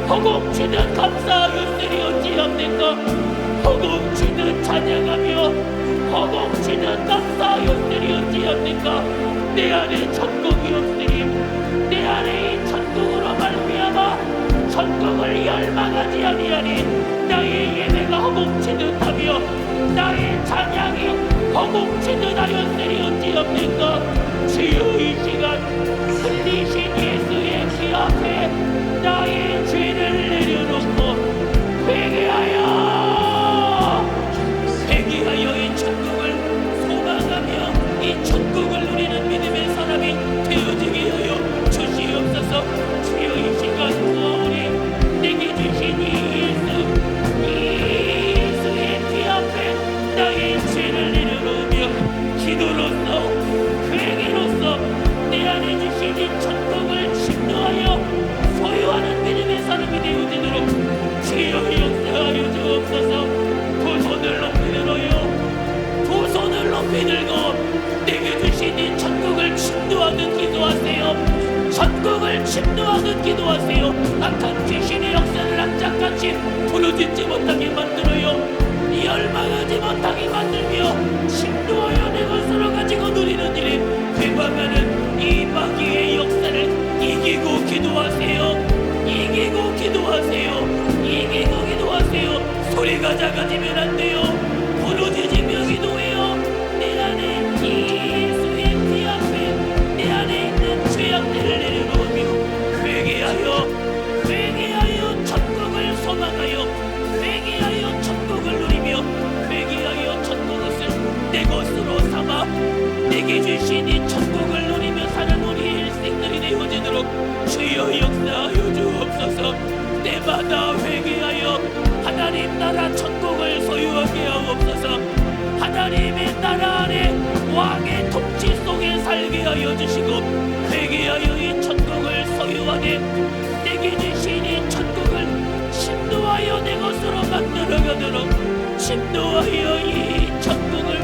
허공치듯 감사하였으리언지옵니까? 허공치듯 찬양하며 허공치듯 감사하였으리언지옵니까? 내 안에 천국이 없으니 내 안에 이 천국으로 말미암아 천국을 열망하지 아니하니 나의 예배가 허공치듯하며 나의 찬양이 허공치듯 하였으리언지옵니까? 주여 이 시간 흘리신 예수의 피 앞에 나의 죄를 내려놓고 회개하여 이 천국을 소망하며 이 천국을 누리는 믿음의 사람이 되어지게 하여 주시옵소서. 주여 이 시간 구하오니 내게 주신 이 예수의 피 앞에 나의 죄를 내려놓으며 기도로서 회개로서 내 안에 주신 이 천국을 침노하여 소유하는 믿음의 사람이 되어지도록 주여 역사하여 주옵소서. 두 손을 높이 들어요. 두 손을 높이 들고 내게 주신 이 천국을 침노하듯 기도하세요. 천국을 침노하듯 기도하세요. 악한 귀신의 역사를 악착같이 부르짖지 못하게 만들어요. 열망하지 못하게 만들며 침노하여 내 것으로 가지고 누리는 일에 회방하는 이 마귀의 역사를 이기고 기도하세요. 이기고 기도하세요. 이기고 기도하세요. 소리가 작아지면 안 돼요. 부르짖으며 기도해요. 내 안에 예수의 피 앞에 내 안에 있는 죄악들을 내려놓으며 회개하여 천국을 소망하여 회개하여 천국을 누리며 회개하여 천국을 내 것으로 삼아 내게 주신 이 천국을 누리며 사는 우리 일생들이 되어지도록 주여 역사하여 주옵소서. 때마다 회개하여 하나님 나라 천국을 소유하게 하옵소서. 하나님의 나라 안에 왕의 통치 속에 살게 하여 주시고 회개하여 이 천국을 소유하되 내게 주신 이 천국을 침노하여 내 것으로 만들어가도록 침노하여 이 천국을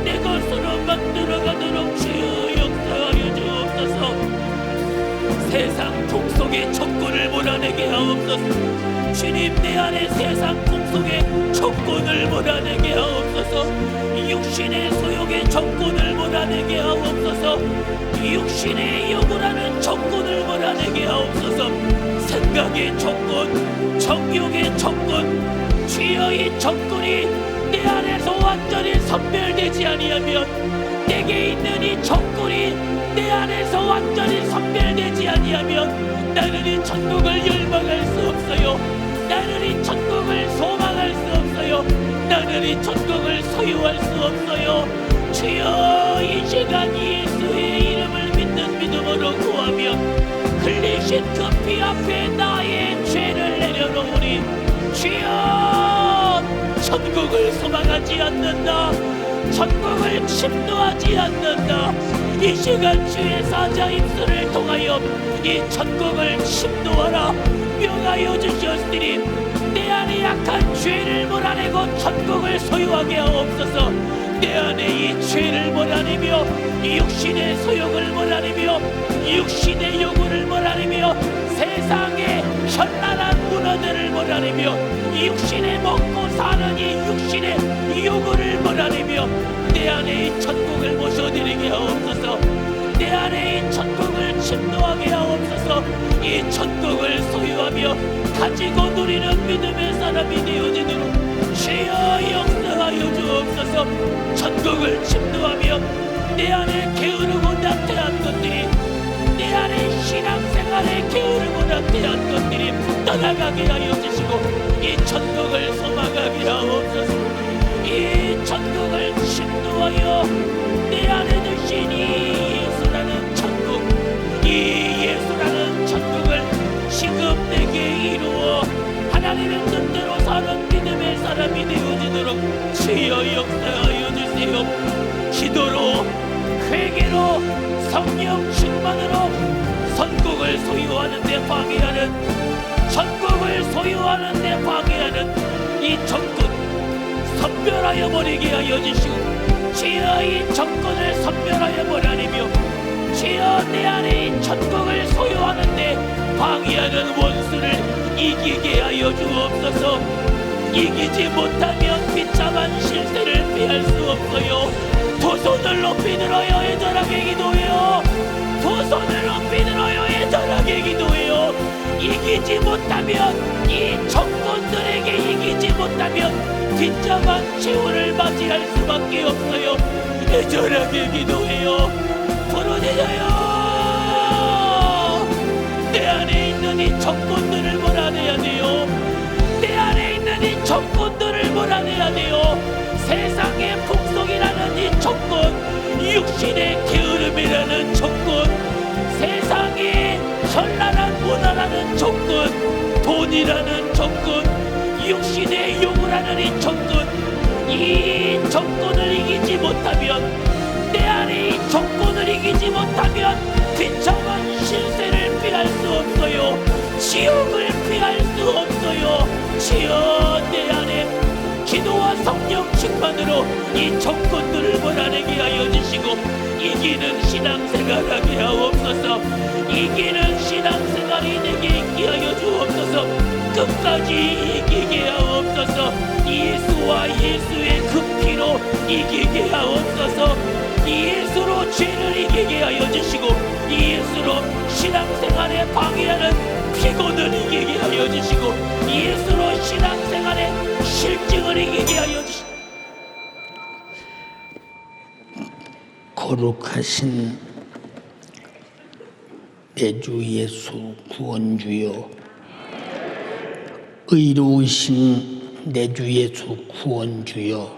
내 것으로 만들어가도록 주여 역사하여 주옵소서. 세상 풍속의 촉구를 몰아내게 하옵소서. 주님 내 안에 세상 풍속의 촉구를 몰아내게 하옵소서. 육신의 소욕의 촉구를 몰아내게 하옵소서. 육신의 욕구라는 촉구를 몰아내게 하옵소서. 생각의 촉구, 정욕의 촉구, 주여 이 촉구이 내 안에서 완전히 선멸되지 아니하면 내게 있는 이 촉구이 내 안에서 완전히 선멸되지 아니하면 나는 이 천국을 열망할 수 없어요. 나는 이 천국을 소망할 수 없어요. 나는 이 천국을 소유할 수 없어요. 주여 이 시간 예수의 이름을 믿는 믿음으로 구하며 흘리신 그 피 앞에 나의 죄를 내려놓으니 주여 천국을 소망하지 않는다. 천국을 침노하지 않는다. 이 시간 주의 사자 입술을 통하여 이 천국을 침노하라 명하여 주셨으니 내 안에 약한 죄를 몰아내고 천국을 소유하게 하옵소서. 내 안에 이 죄를 몰아내며 육신의 소욕을 몰아내며 육신의 요구를 몰아내며 세상의 현란한 문화들을 몰아내며 육신에 먹고 사는 이 육신의 요구를 몰아내며 내 안에 이 천국을 모셔드리게 하옵소서. 내 안에 이 천국을 침노하게 하옵소서. 이 천국을 소유하며 가지고 누리는 믿음의 사람이 되어지도록 주여 역사하여 주옵소서. 천국을 침노하며 내 안에 게으르고 나태한 것들이 내 안에 신앙생활에 게으르고 나태한 것들이 떠나가게 하여 주시고 이 천국을 소망하게 하옵소서. 이 천국을 침노하여 내 안에 드신 이 예수라는 천국, 이 예수라는 천국을 지금 내게 이루어 하나님의 뜻대로 사는 믿음의 사람이 되어지도록 주여 역사하여 주세요. 기도로 회개로 성령 충만으로 선국을 소유하는 데 방해하는 전국을 소유하는 데 방해하는 이 정권 선멸하여 버리게 하여 주시고 주여 이 정권을 선멸하여 버리며 주여 내 안에 이 전국을 소유하는 데 방해하는 원수를 이기게 하여 주옵소서. 이기지 못하면 비참한 실세를 피할 수 없어요. 두 손을 높이 들어요. 애절하게 기도해요. 두 손을 높이 들어요. 애절하게 기도해요. 이기지 못하면 이 정권들에게 이기지 못하면 비참한 최후를 맞이할 수밖에 없어요. 애절하게 기도해요. 부르짖어요. 내 안에 있는 이 정권들을 몰아내야 돼요. 내 안에 있는 이 정권들을 몰아내야 돼요. 세상의 풍속이라는 이 정권, 육신의 게으름이라는 정권, 세상의 현란한 문화라는 정권, 돈이라는 정권, 육신의 요구라는 이 정권, 이 정권을 이기지 못하면, 내 안에 이 정권을 이기지 못하면 비참한 실세를 피할 수 없어요. 지옥을 피할 수 없어요. 주여 내 안에 기도와 성령 충만으로 이 정권들을 몰아내게 하여 주시고 이기는 신앙생활 하게 하옵소서. 이기는 신앙생활이 내게 있게 하여 주옵소서. 끝까지 이기게 하옵소서. 예수와 예수의 그 피로 이기게 하옵소서. 예수로 죄를 이기게 하여 주시고 예수로 신앙생활에 방해하는 피곤을 이기게 하여 주시고 예수로 신앙생활에 실증을 이기게 하여 주시고
거룩하신 내 주 예수 구원주여, 의로우신 내 주 예수 구원주여,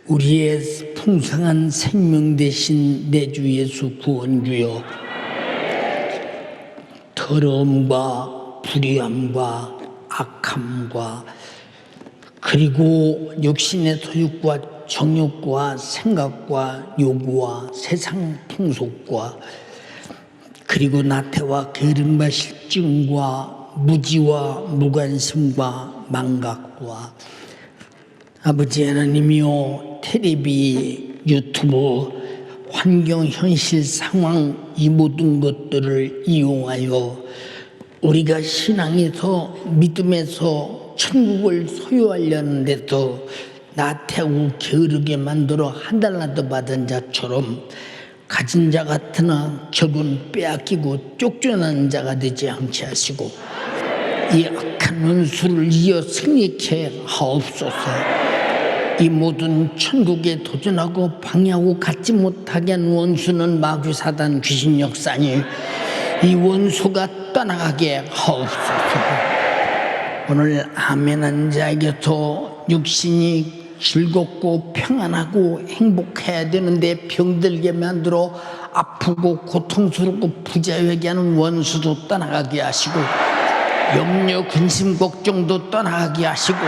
우리의 풍성한 생명 되신 내 주 예수 구원주여, 더러움과 불의함과 악함과 그리고 육신의 소욕과 정욕과 생각과 요구와 세상 풍속과 그리고 나태와 게으름과 실증과 무지와 무관심과 망각과 아버지 하나님이여, 텔레비, 유튜브, 환경, 현실, 상황 이 모든 것들을 이용하여 우리가 신앙에서 믿음에서 천국을 소유하려는 데서 나태하고 게으르게 만들어 한 달라도 받은 자처럼 가진 자 같으나 결국 빼앗기고 쫓겨나는 자가 되지 않게 하시고 이 악한 원수를 이어 승리케 하옵소서. 이 모든 천국에 도전하고 방해하고 갖지 못하게 한 원수는 마귀 사단 귀신 역사니 이 원수가 떠나가게 하옵소서. 오늘 아멘한 자에게서 육신이 즐겁고 평안하고 행복해야 되는데 병들게 만들어 아프고 고통스럽고 부자유하게 하는 원수도 떠나가게 하시고 염려, 근심, 걱정도 떠나가게 하시고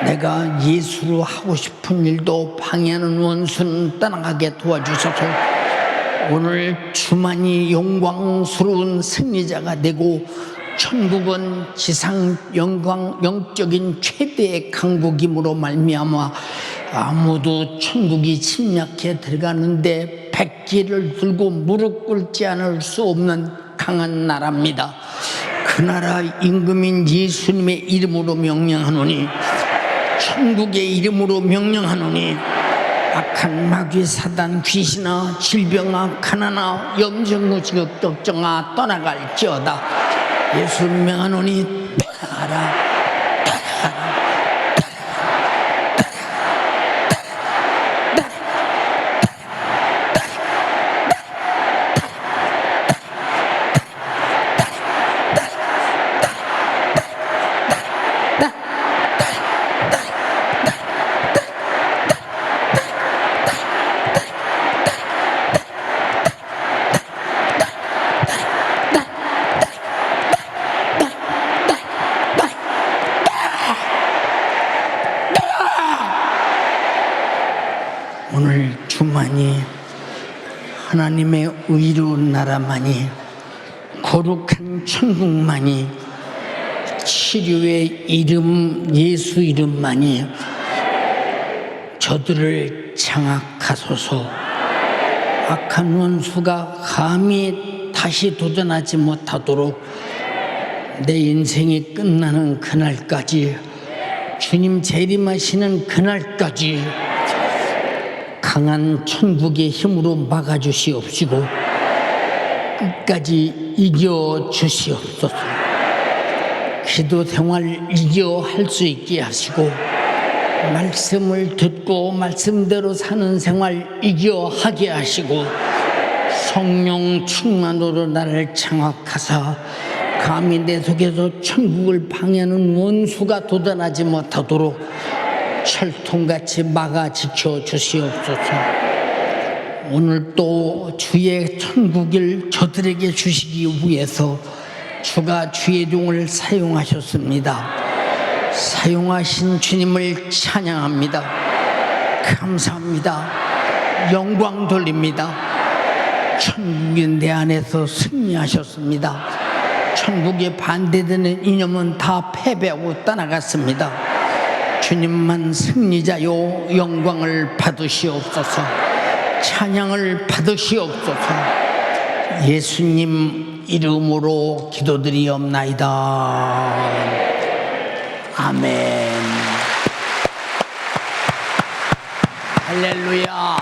내가 예수로 하고 싶은 일도 방해하는 원수는 떠나가게 도와주셔서 오늘 주만이 영광스러운 승리자가 되고 천국은 지상 영적인 최대의 강국임으로 말미암아 아무도 천국이 침략해 들어가는데 백기를 들고 무릎 꿇지 않을 수 없는 강한 나라입니다. 그 나라 임금인 예수님의 이름으로 명령하노니, 천국의 이름으로 명령하노니 악한 마귀 사단 귀신아 질병아 가난아 염증 지극 걱정아 떠나갈지어다. 예수 명하노니 떠나가라. 하나님의 의로운 나라만이, 거룩한 천국만이, 치료의 이름 예수 이름만이 저들을 장악하소서. 악한 원수가 감히 다시 도전하지 못하도록 내 인생이 끝나는 그날까지, 주님 재림하시는 그날까지 강한 천국의 힘으로 막아주시옵시고 끝까지 이겨주시옵소서. 기도 생활 이겨 할 수 있게 하시고, 말씀을 듣고 말씀대로 사는 생활 이겨 하게 하시고, 성령 충만으로 나를 장악하사 감히 내 속에서 천국을 방해하는 원수가 도전하지 못하도록 철통같이 막아 지켜 주시옵소서. 오늘 또 주의 천국을 저들에게 주시기 위해서 주가 주의 종을 사용하셨습니다. 사용하신 주님을 찬양합니다. 감사합니다. 영광 돌립니다. 천국이 내 안에서 승리하셨습니다. 천국에 반대되는 이념은 다 패배하고 떠나갔습니다. 주님만 승리자요, 영광을 받으시옵소서. 찬양을 받으시옵소서. 예수님 이름으로 기도드리옵나이다. 아멘. 할렐루야.